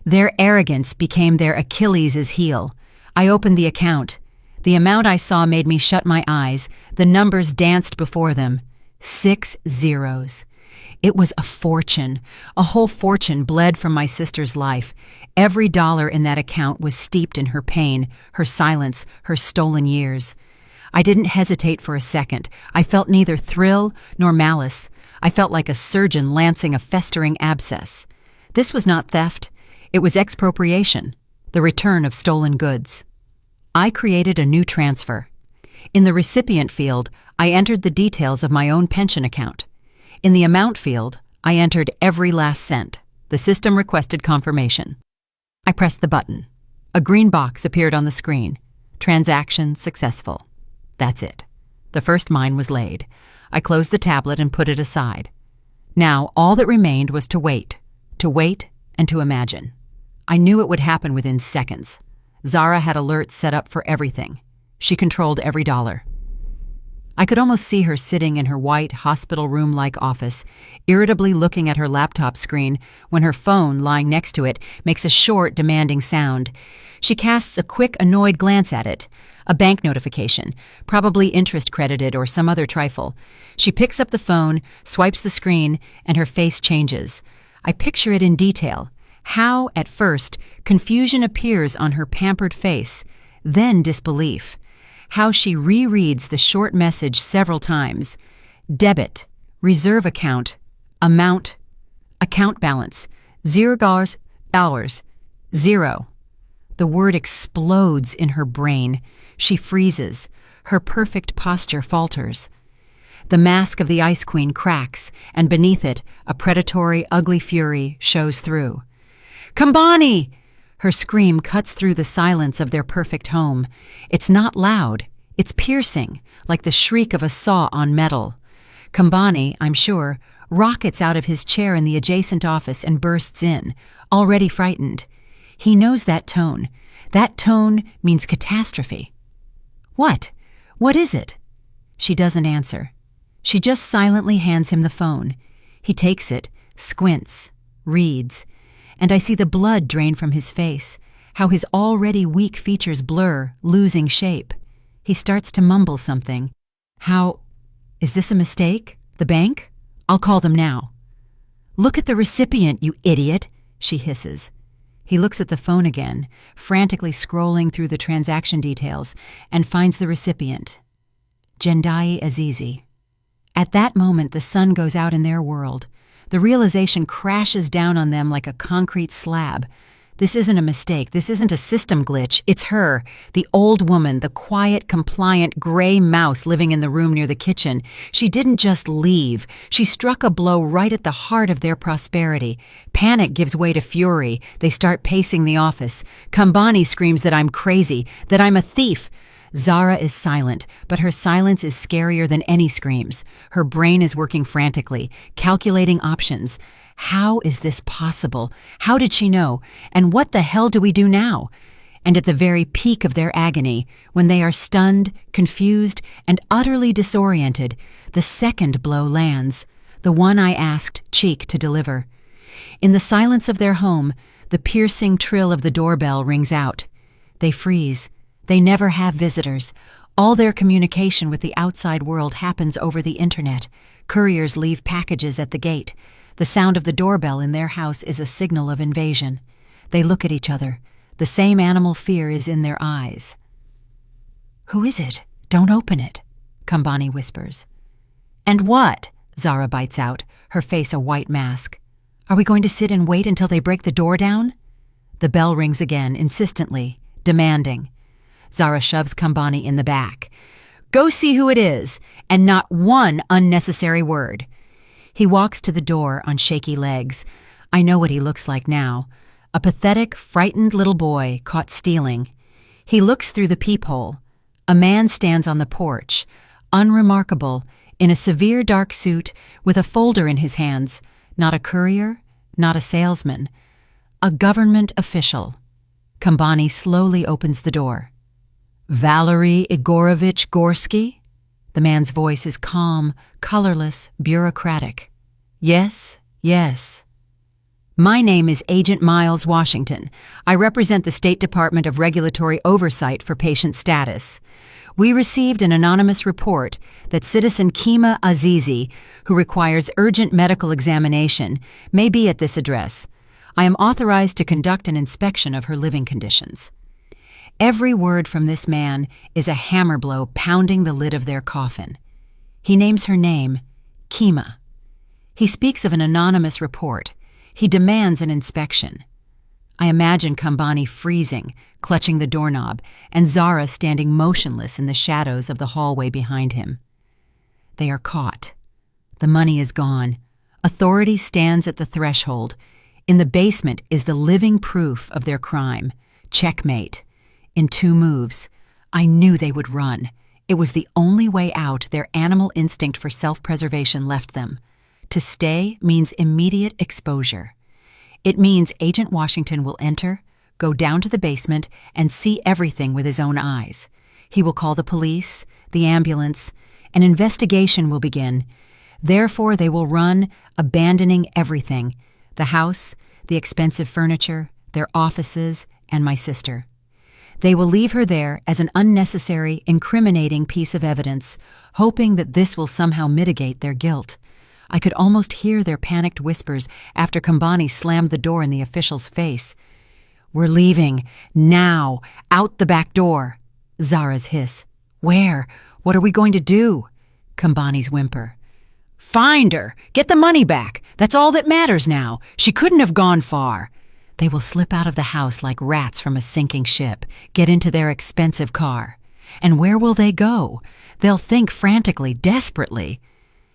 Their arrogance became their Achilles' heel. I opened the account. The amount I saw made me shut my eyes. The numbers danced before them. 6 zeros. It was a fortune. A whole fortune bled from my sister's life. Every dollar in that account was steeped in her pain, her silence, her stolen years. I didn't hesitate for a second. I felt neither thrill nor malice. I felt like a surgeon lancing a festering abscess. This was not theft. It was expropriation, the return of stolen goods. I created a new transfer. In the recipient field, I entered the details of my own pension account. In the amount field, I entered every last cent. The system requested confirmation. I pressed the button. A green box appeared on the screen. Transaction successful. That's it. The first mine was laid. I closed the tablet and put it aside. Now, all that remained was to wait and to imagine. I knew it would happen within seconds. Zara had alerts set up for everything. She controlled every dollar. I could almost see her sitting in her white, hospital room-like office, irritably looking at her laptop screen when her phone, lying next to it, makes a short, demanding sound. She casts a quick, annoyed glance at it. A bank notification, probably interest credited or some other trifle. She picks up the phone, swipes the screen, and her face changes. I picture it in detail. How, at first, confusion appears on her pampered face, then disbelief. How she rereads the short message several times. Debit, reserve account, amount, account balance, $0, 0. The word explodes in her brain. She freezes. Her perfect posture falters. The mask of the Ice Queen cracks, and beneath it, a predatory, ugly fury shows through. "Kambani!" Her scream cuts through the silence of their perfect home. It's not loud. It's piercing, like the shriek of a saw on metal. Kambani, I'm sure, rockets out of his chair in the adjacent office and bursts in, already frightened. He knows that tone. That tone means catastrophe. What? What is it? She doesn't answer. She just silently hands him the phone. He takes it, squints, reads, and I see the blood drain from his face, how his already weak features blur, losing shape. He starts to mumble something. Is this a mistake? The bank? I'll call them now. "Look at the recipient, you idiot," she hisses. He looks at the phone again, frantically scrolling through the transaction details, and finds the recipient. Jendai Azizi. At that moment, the sun goes out in their world. The realization crashes down on them like a concrete slab. This isn't a mistake. This isn't a system glitch. It's her, the old woman, the quiet, compliant, gray mouse living in the room near the kitchen. She didn't just leave. She struck a blow right at the heart of their prosperity. Panic gives way to fury. They start pacing the office. Kambani screams that I'm crazy, that I'm a thief. Zara is silent, but her silence is scarier than any screams. Her brain is working frantically, calculating options. How is this possible? How did she know? And what the hell do we do now? And at the very peak of their agony, when they are stunned, confused, and utterly disoriented, the second blow lands, the one I asked Cheek to deliver. In the silence of their home, the piercing trill of the doorbell rings out. They freeze. They never have visitors. All their communication with the outside world happens over the internet. Couriers leave packages at the gate. The sound of the doorbell in their house is a signal of invasion. They look at each other. The same animal fear is in their eyes. "Who is it? Don't open it," Kambani whispers. "And what?" Zara bites out, her face a white mask. "Are we going to sit and wait until they break the door down?" The bell rings again, insistently, demanding. Zara shoves Kambani in the back. "Go see who it is, and not one unnecessary word." He walks to the door on shaky legs. I know what he looks like now. A pathetic, frightened little boy caught stealing. He looks through the peephole. A man stands on the porch, unremarkable, in a severe dark suit with a folder in his hands. Not a courier, not a salesman. A government official. Kambani slowly opens the door. "Valery Igorovich Gorsky?" The man's voice is calm, colorless, bureaucratic. "Yes, yes." "My name is Agent Miles Washington. I represent the State Department of Regulatory Oversight for Patient Status. We received an anonymous report that citizen Kima Azizi, who requires urgent medical examination, may be at this address. I am authorized to conduct an inspection of her living conditions." Every word from this man is a hammer blow pounding the lid of their coffin. He names her name, Kima. He speaks of an anonymous report. He demands an inspection. I imagine Kambani freezing, clutching the doorknob, and Zara standing motionless in the shadows of the hallway behind him. They are caught. The money is gone. Authority stands at the threshold. In the basement is the living proof of their crime. Checkmate. In 2 moves. I knew they would run. It was the only way out their animal instinct for self-preservation left them. To stay means immediate exposure. It means Agent Washington will enter, go down to the basement, and see everything with his own eyes. He will call the police, the ambulance. An investigation will begin. Therefore, they will run, abandoning everything: the house, the expensive furniture, their offices, and my sister. They will leave her there as an unnecessary, incriminating piece of evidence, hoping that this will somehow mitigate their guilt. I could almost hear their panicked whispers after Kambani slammed the door in the official's face. "We're leaving. Now. Out the back door." Zara's hiss. "Where? What are we going to do?" Kambani's whimper. "Find her. Get the money back. That's all that matters now. She couldn't have gone far." They will slip out of the house like rats from a sinking ship, get into their expensive car. And where will they go? They'll think frantically, desperately.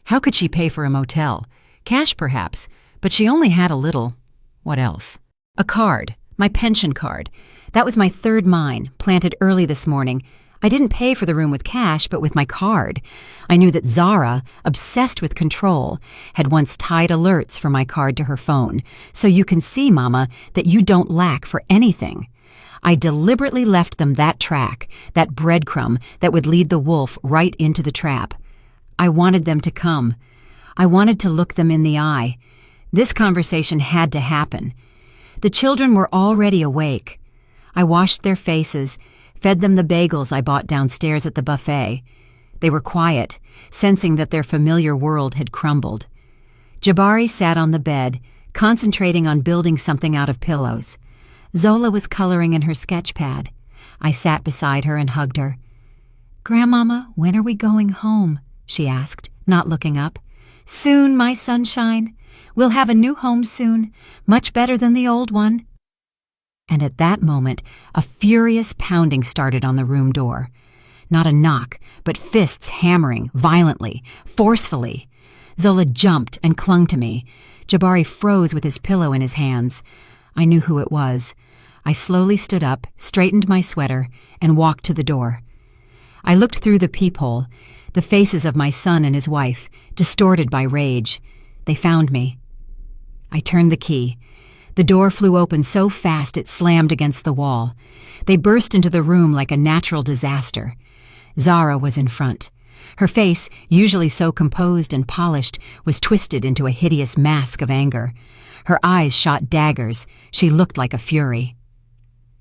How could she pay for a motel? Cash, perhaps, but she only had a little. What else? A card. My pension card. That was my third mine, planted early this morning. I didn't pay for the room with cash, but with my card. I knew that Zara, obsessed with control, had once tied alerts for my card to her phone. So you can see, Mama, that you don't lack for anything. I deliberately left them that track, that breadcrumb that would lead the wolf right into the trap. I wanted them to come. I wanted to look them in the eye. This conversation had to happen. The children were already awake. I washed their faces, fed them the bagels I bought downstairs at the buffet. They were quiet, sensing that their familiar world had crumbled. Jabari sat on the bed, concentrating on building something out of pillows. Zola was coloring in her sketch pad. I sat beside her and hugged her. "Grandmama, when are we going home?" she asked, not looking up. "Soon, my sunshine. We'll have a new home soon, much better than the old one." And at that moment, a furious pounding started on the room door. Not a knock, but fists hammering, violently, forcefully. Zola jumped and clung to me. Jabari froze with his pillow in his hands. I knew who it was. I slowly stood up, straightened my sweater, and walked to the door. I looked through the peephole, the faces of my son and his wife, distorted by rage. They found me. I turned the key. The door flew open so fast it slammed against the wall. They burst into the room like a natural disaster. Zara was in front. Her face, usually so composed and polished, was twisted into a hideous mask of anger. Her eyes shot daggers. She looked like a fury.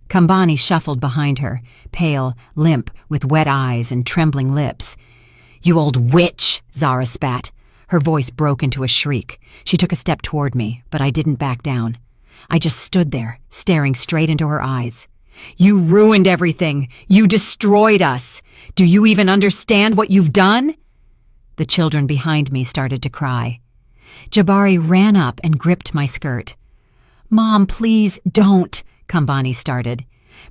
Kambani shuffled behind her, pale, limp, with wet eyes and trembling lips. "You old witch!" Zara spat. Her voice broke into a shriek. She took a step toward me, but I didn't back down. I just stood there, staring straight into her eyes. "You ruined everything. You destroyed us. Do you even understand what you've done?" The children behind me started to cry. Jabari ran up and gripped my skirt. "Mom, please, don't," Kambani started,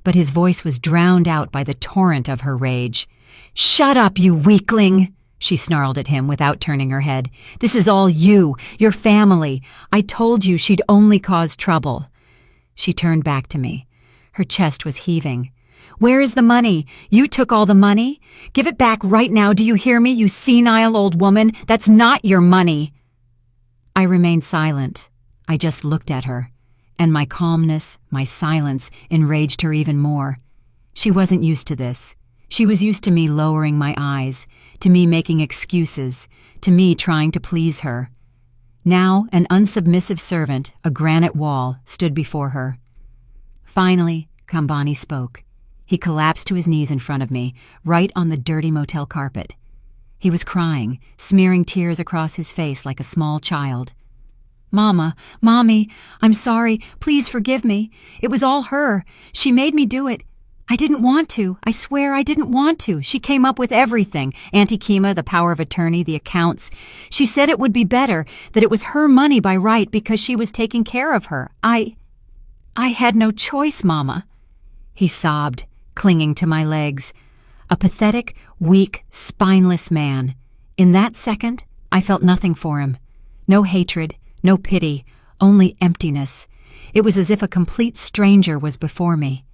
but his voice was drowned out by the torrent of her rage. "Shut up, you weakling!" she snarled at him without turning her head. "This is all you, your family. I told you she'd only cause trouble." She turned back to me. Her chest was heaving. "Where is the money? You took all the money? Give it back right now, do you hear me, you senile old woman? That's not your money." I remained silent. I just looked at her, and my calmness, my silence, enraged her even more. She wasn't used to this. She was used to me lowering my eyes, to me making excuses, to me trying to please her. Now, an unsubmissive servant, a granite wall, stood before her. Finally, Kambani spoke. He collapsed to his knees in front of me, right on the dirty motel carpet. He was crying, smearing tears across his face like a small child. "Mama, Mommy, I'm sorry. Please forgive me. It was all her. She made me do it. I didn't want to. I swear I didn't want to. She came up with everything. Auntie Kima, the power of attorney, the accounts. She said it would be better, that it was her money by right because she was taking care of her. I had no choice, Mama." He sobbed, clinging to my legs. A pathetic, weak, spineless man. In that second, I felt nothing for him. No hatred, no pity, only emptiness. It was as if a complete stranger was before me.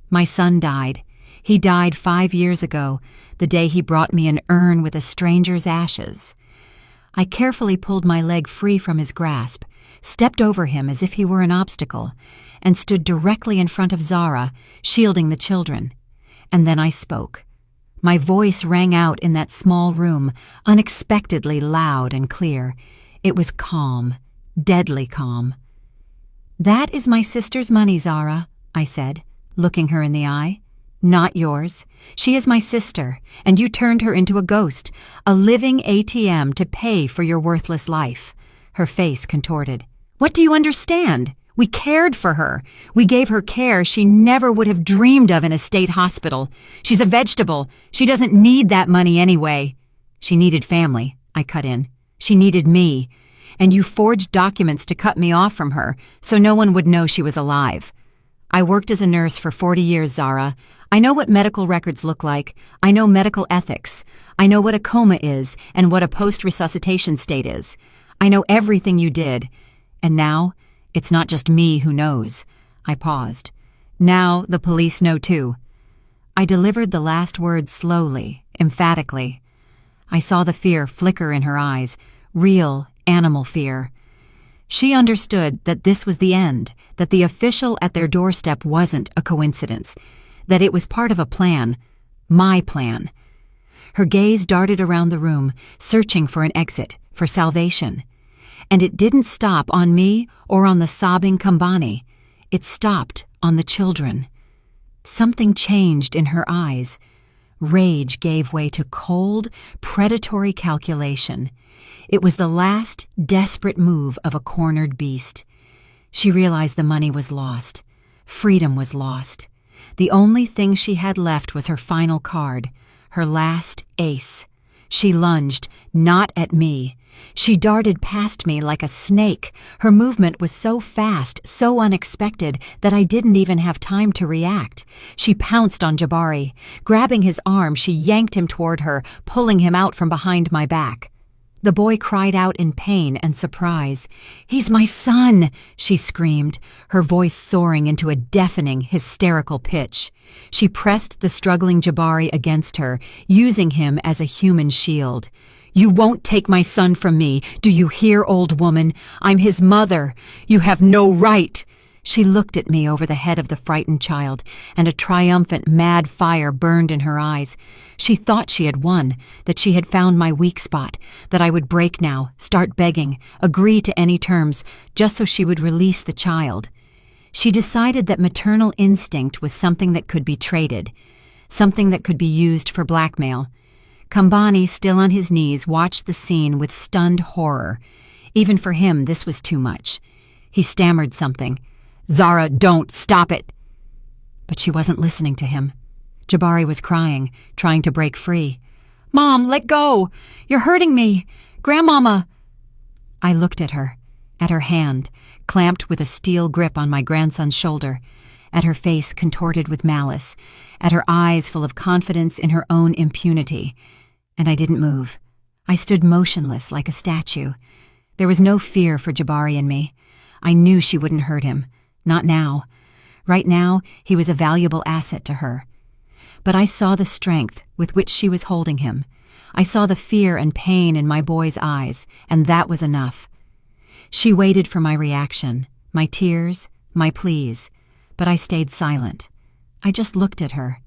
My son died. He died 5 years ago, the day he brought me an urn with a stranger's ashes. I carefully pulled my leg free from his grasp, stepped over him as if he were an obstacle, and stood directly in front of Zara, shielding the children. And then I spoke. My voice rang out in that small room, unexpectedly loud and clear. It was calm, deadly calm. "That is my sister's money, Zara," I said, looking her in the eye. Not yours. She is my sister, and you turned her into a ghost, a living ATM to pay for your worthless life. Her face contorted. What do you understand? We cared for her. We gave her care she never would have dreamed of in a state hospital. She's a vegetable. She doesn't need that money anyway. She needed family, I cut in. She needed me. And you forged documents to cut me off from her, so no one would know she was alive. I worked as a nurse for 40 years, Zara. I know what medical records look like. I know medical ethics. I know what a coma is and what a post-resuscitation state is. I know everything you did. And now, it's not just me who knows. I paused. Now the police know too. I delivered the last words slowly, emphatically. I saw the fear flicker in her eyes, real animal fear. She understood that this was the end, that the official at their doorstep wasn't a coincidence, that it was part of a plan, my plan. Her gaze darted around the room, searching for an exit, for salvation. And it didn't stop on me or on the sobbing Kambani. It stopped on the children. Something changed in her eyes. Rage gave way to cold, predatory calculation. It was the last desperate move of a cornered beast. She realized the money was lost. Freedom was lost. The only thing she had left was her final card, her last ace. She lunged, not at me. She darted past me like a snake. Her movement was so fast, so unexpected, that I didn't even have time to react. She pounced on Jabari. Grabbing his arm, she yanked him toward her, pulling him out from behind my back. The boy cried out in pain and surprise. "He's my son!" she screamed, her voice soaring into a deafening, hysterical pitch. She pressed the struggling Jabari against her, using him as a human shield. "You won't take my son from me. Do you hear, old woman? I'm his mother. You have no right." She looked at me over the head of the frightened child, and a triumphant, mad fire burned in her eyes. She thought she had won, that she had found my weak spot, that I would break now, start begging, agree to any terms, just so she would release the child. She decided that maternal instinct was something that could be traded, something that could be used for blackmail. Kambani, still on his knees, watched the scene with stunned horror. Even for him, this was too much. He stammered something. "Zara, don't! Stop it!" But she wasn't listening to him. Jabari was crying, trying to break free. "Mom, let go! You're hurting me! Grandmama!" I looked at her hand, clamped with a steel grip on my grandson's shoulder, at her face contorted with malice, at her eyes full of confidence in her own impunity. And I didn't move. I stood motionless like a statue. There was no fear for Jabari in me. I knew she wouldn't hurt him. Not now. Right now, he was a valuable asset to her. But I saw the strength with which she was holding him. I saw the fear and pain in my boy's eyes, and that was enough. She waited for my reaction, my tears, my pleas, but I stayed silent. I just looked at her.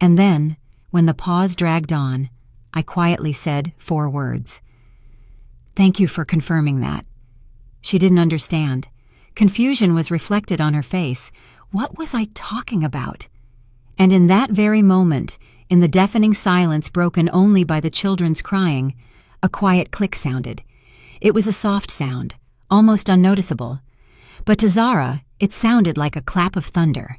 And then, when the pause dragged on, I quietly said 4 words. "Thank you for confirming that." She didn't understand. Confusion was reflected on her face. What was I talking about? And in that very moment, in the deafening silence broken only by the children's crying, a quiet click sounded. It was a soft sound, almost unnoticeable. But to Zara, it sounded like a clap of thunder.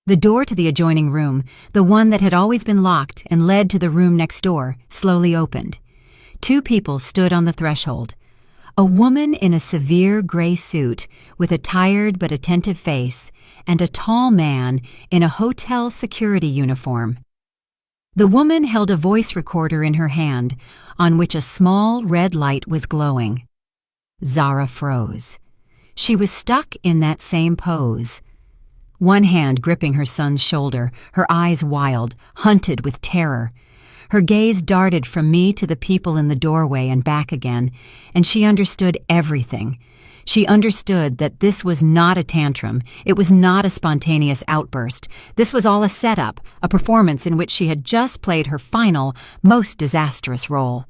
The door to the adjoining room, the one that had always been locked and led to the room next door, slowly opened. 2 people stood on the threshold. A woman in a severe gray suit with a tired but attentive face, and a tall man in a hotel security uniform. The woman held a voice recorder in her hand, on which a small red light was glowing. Zara froze. She was stuck in that same pose. One hand gripping her son's shoulder, her eyes wild, hunted with terror. Her gaze darted from me to the people in the doorway and back again, and she understood everything. She understood that this was not a tantrum, it was not a spontaneous outburst. This was all a setup, a performance in which she had just played her final, most disastrous role.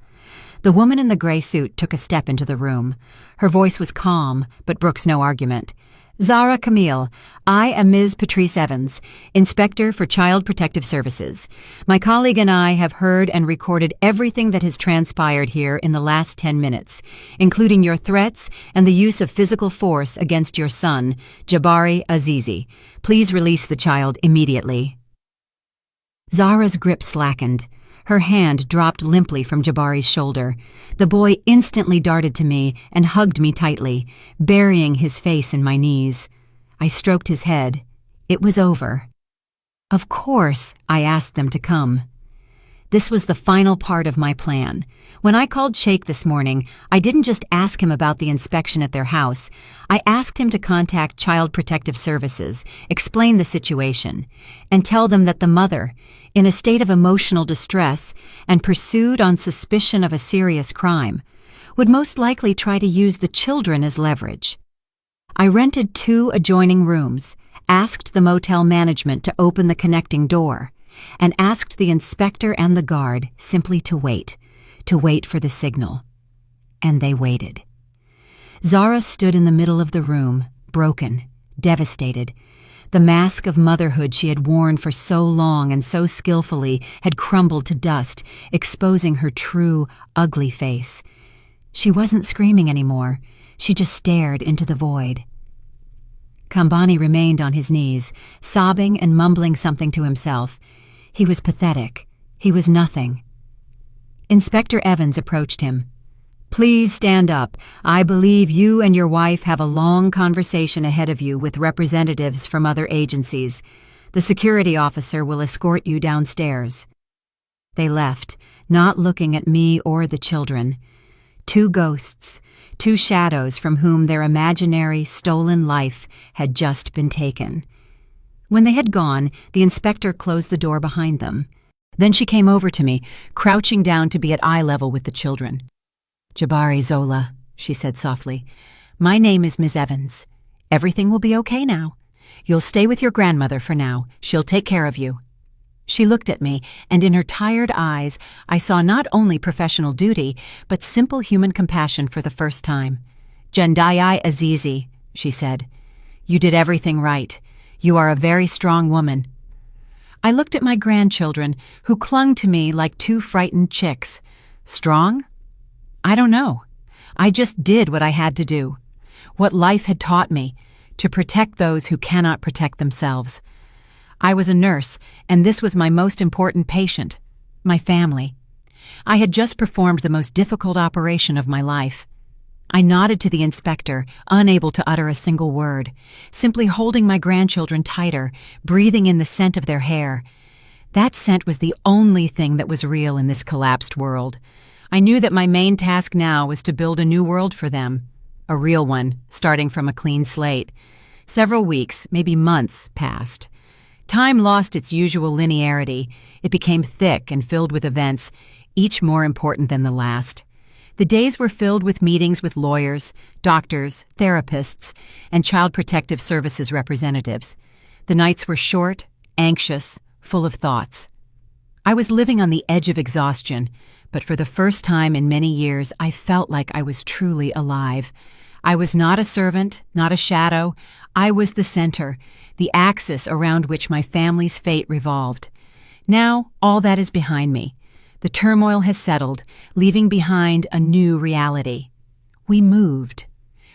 The woman in the gray suit took a step into the room. Her voice was calm, but brooks no argument. Zara Camille, I am Ms. Patrice Evans, Inspector for Child Protective Services. My colleague and I have heard and recorded everything that has transpired here in the last 10 minutes, including your threats and the use of physical force against your son, Jabari Azizi. Please release the child immediately. Zara's grip slackened. Her hand dropped limply from Jabari's shoulder. The boy instantly darted to me and hugged me tightly, burying his face in my knees. I stroked his head. It was over. Of course, I asked them to come. This was the final part of my plan. When I called Sheikh this morning, I didn't just ask him about the inspection at their house. I asked him to contact Child Protective Services, explain the situation, and tell them that the mother, in a state of emotional distress and pursued on suspicion of a serious crime, would most likely try to use the children as leverage. I rented 2 adjoining rooms, asked the motel management to open the connecting door, and asked the inspector and the guard simply to wait for the signal. And they waited. Zara stood in the middle of the room, broken, devastated. The mask of motherhood she had worn for so long and so skillfully had crumbled to dust, exposing her true, ugly face. She wasn't screaming anymore. She just stared into the void. Kambani remained on his knees, sobbing and mumbling something to himself. He was pathetic. He was nothing. Inspector Evans approached him. Please stand up. I believe you and your wife have a long conversation ahead of you with representatives from other agencies. The security officer will escort you downstairs. They left, not looking at me or the children. 2 ghosts, 2 shadows from whom their imaginary, stolen life had just been taken. When they had gone, the inspector closed the door behind them. Then she came over to me, crouching down to be at eye level with the children. Jabari Zola, she said softly, my name is Ms. Evans. Everything will be okay now. You'll stay with your grandmother for now. She'll take care of you. She looked at me, and in her tired eyes, I saw not only professional duty, but simple human compassion for the first time. Jendai Azizi, she said, you did everything right. You are a very strong woman. I looked at my grandchildren, who clung to me like 2 frightened chicks. Strong? I don't know. I just did what I had to do. What life had taught me, to protect those who cannot protect themselves. I was a nurse, and this was my most important patient, my family. I had just performed the most difficult operation of my life. I nodded to the inspector, unable to utter a single word, simply holding my grandchildren tighter, breathing in the scent of their hair. That scent was the only thing that was real in this collapsed world. I knew that my main task now was to build a new world for them, a real one, starting from a clean slate. Several weeks, maybe months, passed. Time lost its usual linearity. It became thick and filled with events, each more important than the last. The days were filled with meetings with lawyers, doctors, therapists, and Child Protective Services representatives. The nights were short, anxious, full of thoughts. I was living on the edge of exhaustion, but for the first time in many years, I felt like I was truly alive. I was not a servant, not a shadow. I was the center, the axis around which my family's fate revolved. Now, all that is behind me. The turmoil has settled, leaving behind a new reality. We moved.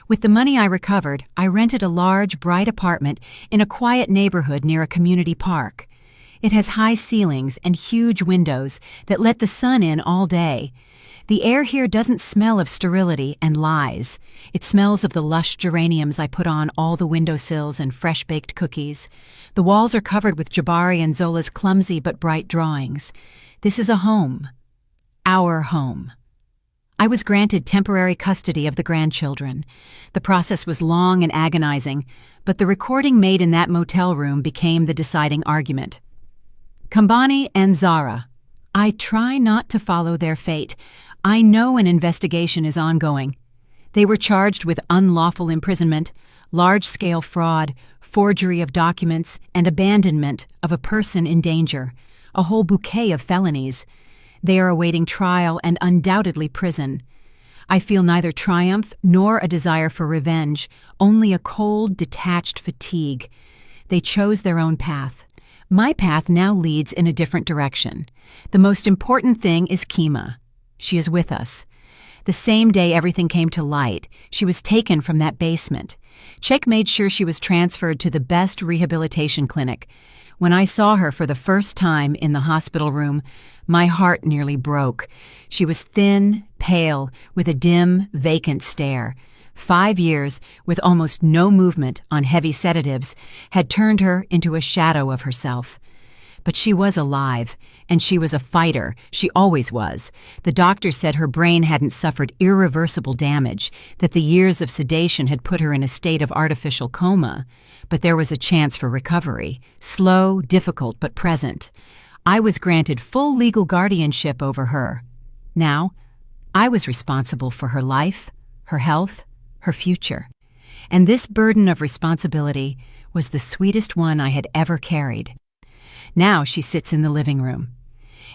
With the money I recovered, I rented a large, bright apartment in a quiet neighborhood near a community park. It has high ceilings and huge windows that let the sun in all day. The air here doesn't smell of sterility and lies. It smells of the lush geraniums I put on all the windowsills and fresh-baked cookies. The walls are covered with Jabari and Zola's clumsy but bright drawings. This is a home. Our home. I was granted temporary custody of the grandchildren. The process was long and agonizing, but the recording made in that motel room became the deciding argument. Kambani and Zara. I try not to follow their fate. I know an investigation is ongoing. They were charged with unlawful imprisonment, large-scale fraud, forgery of documents, and abandonment of a person in danger, a whole bouquet of felonies. They are awaiting trial and undoubtedly prison. I feel neither triumph nor a desire for revenge, only a cold, detached fatigue. They chose their own path. My path now leads in a different direction. The most important thing is Kima. She is with us. The same day everything came to light, she was taken from that basement. Czech made sure she was transferred to the best rehabilitation clinic. When I saw her for the first time in the hospital room, my heart nearly broke. She was thin, pale, with a dim, vacant stare. 5 years, with almost no movement on heavy sedatives, had turned her into a shadow of herself. But she was alive, and she was a fighter. She always was. The doctor said her brain hadn't suffered irreversible damage, that the years of sedation had put her in a state of artificial coma. But there was a chance for recovery. Slow, difficult, but present. I was granted full legal guardianship over her. Now, I was responsible for her life, her health, her future. And this burden of responsibility was the sweetest one I had ever carried. Now she sits in the living room.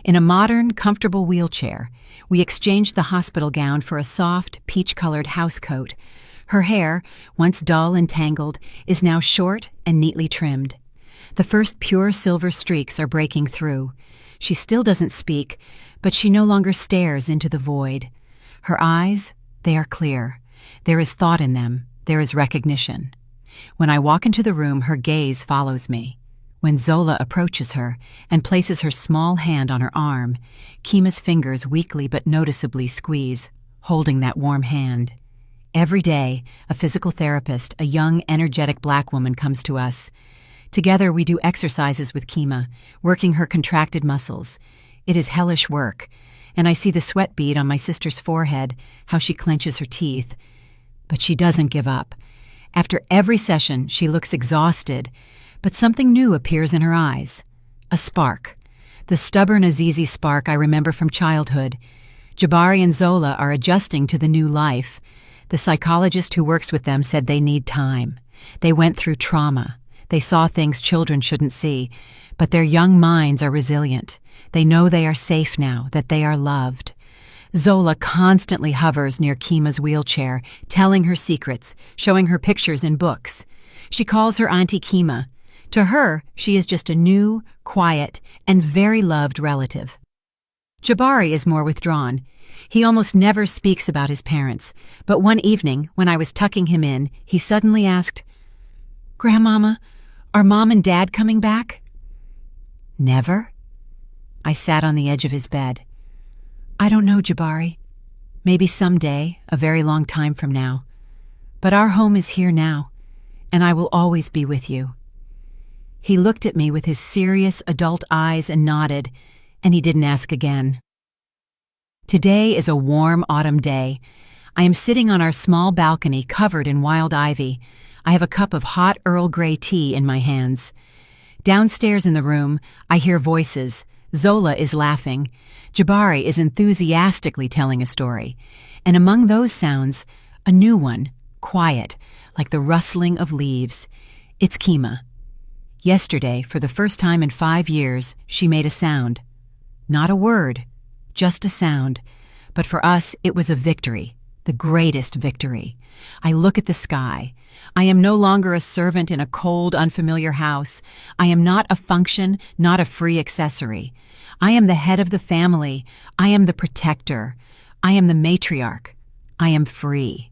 In a modern, comfortable wheelchair, we exchanged the hospital gown for a soft, peach-colored housecoat. Her hair, once dull and tangled, is now short and neatly trimmed. The first pure silver streaks are breaking through. She still doesn't speak, but she no longer stares into the void. Her eyes, they are clear. There is thought in them. There is recognition. When I walk into the room, her gaze follows me. When Zola approaches her and places her small hand on her arm, Kima's fingers weakly but noticeably squeeze, holding that warm hand. Every day, a physical therapist, a young, energetic black woman, comes to us. Together we do exercises with Kima, working her contracted muscles. It is hellish work, and I see the sweat bead on my sister's forehead, how she clenches her teeth. But she doesn't give up. After every session, she looks exhausted, but something new appears in her eyes. A spark. The stubborn Azizi spark I remember from childhood. Jabari and Zola are adjusting to the new life. The psychologist who works with them said they need time. They went through trauma. They saw things children shouldn't see, but their young minds are resilient. They know they are safe now, that they are loved. Zola constantly hovers near Kima's wheelchair, telling her secrets, showing her pictures in books. She calls her Auntie Kima. To her, she is just a new, quiet, and very loved relative. Jabari is more withdrawn. He almost never speaks about his parents, but one evening, when I was tucking him in, he suddenly asked, "Grandmama, are Mom and Dad coming back?" "Never?" I sat on the edge of his bed. "I don't know, Jabari. Maybe someday, a very long time from now. But our home is here now, and I will always be with you." He looked at me with his serious adult eyes and nodded, and he didn't ask again. Today is a warm autumn day. I am sitting on our small balcony covered in wild ivy. I have a cup of hot Earl Grey tea in my hands. Downstairs in the room, I hear voices. Zola is laughing. Jabari is enthusiastically telling a story. And among those sounds, a new one, quiet, like the rustling of leaves. It's Kima. Yesterday, for the first time in 5 years, she made a sound. Not a word, just a sound. But for us, it was a victory, the greatest victory. I look at the sky. I am no longer a servant in a cold, unfamiliar house. I am not a function, not a free accessory. I am the head of the family. I am the protector. I am the matriarch. I am free.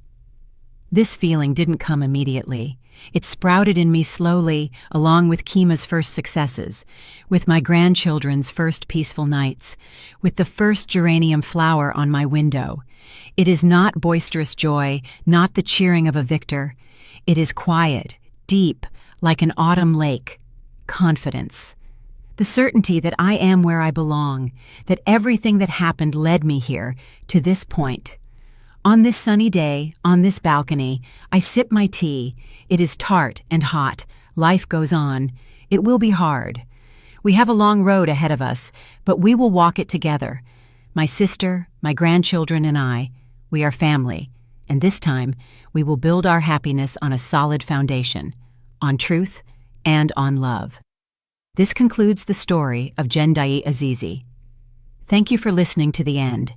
This feeling didn't come immediately. It sprouted in me slowly, along with Kima's first successes, with my grandchildren's first peaceful nights, with the first geranium flower on my window. It is not boisterous joy, not the cheering of a victor. It is quiet, deep, like an autumn lake. Confidence. The certainty that I am where I belong, that everything that happened led me here, to this point. On this sunny day, on this balcony, I sip my tea. It is tart and hot. Life goes on. It will be hard. We have a long road ahead of us, but we will walk it together. My sister, my grandchildren, and I, we are family. And this time, we will build our happiness on a solid foundation, on truth and on love. This concludes the story of Jendai Azizi. Thank you for listening to the end.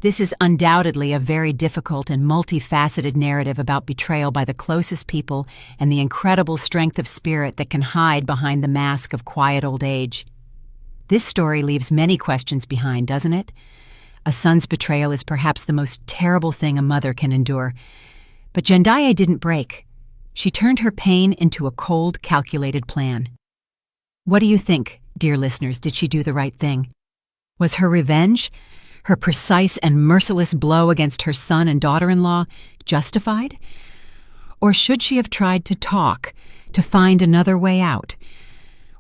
This is undoubtedly a very difficult and multifaceted narrative about betrayal by the closest people and the incredible strength of spirit that can hide behind the mask of quiet old age. This story leaves many questions behind, doesn't it? A son's betrayal is perhaps the most terrible thing a mother can endure. But Jendaye didn't break. She turned her pain into a cold, calculated plan. What do you think, dear listeners? Did she do the right thing? Was her revenge, her precise and merciless blow against her son and daughter-in-law, justified? Or should she have tried to talk, to find another way out?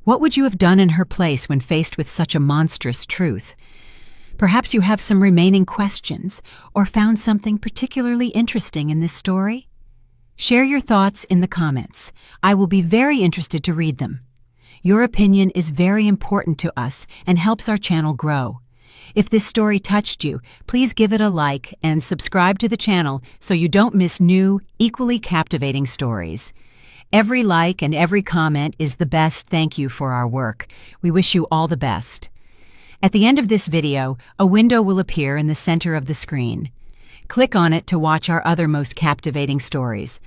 What would you have done in her place when faced with such a monstrous truth? Perhaps you have some remaining questions or found something particularly interesting in this story? Share your thoughts in the comments. I will be very interested to read them. Your opinion is very important to us and helps our channel grow. If this story touched you, please give it a like and subscribe to the channel so you don't miss new, equally captivating stories. Every like and every comment is the best thank you for our work. We wish you all the best. At the end of this video, a window will appear in the center of the screen. Click on it to watch our other most captivating stories.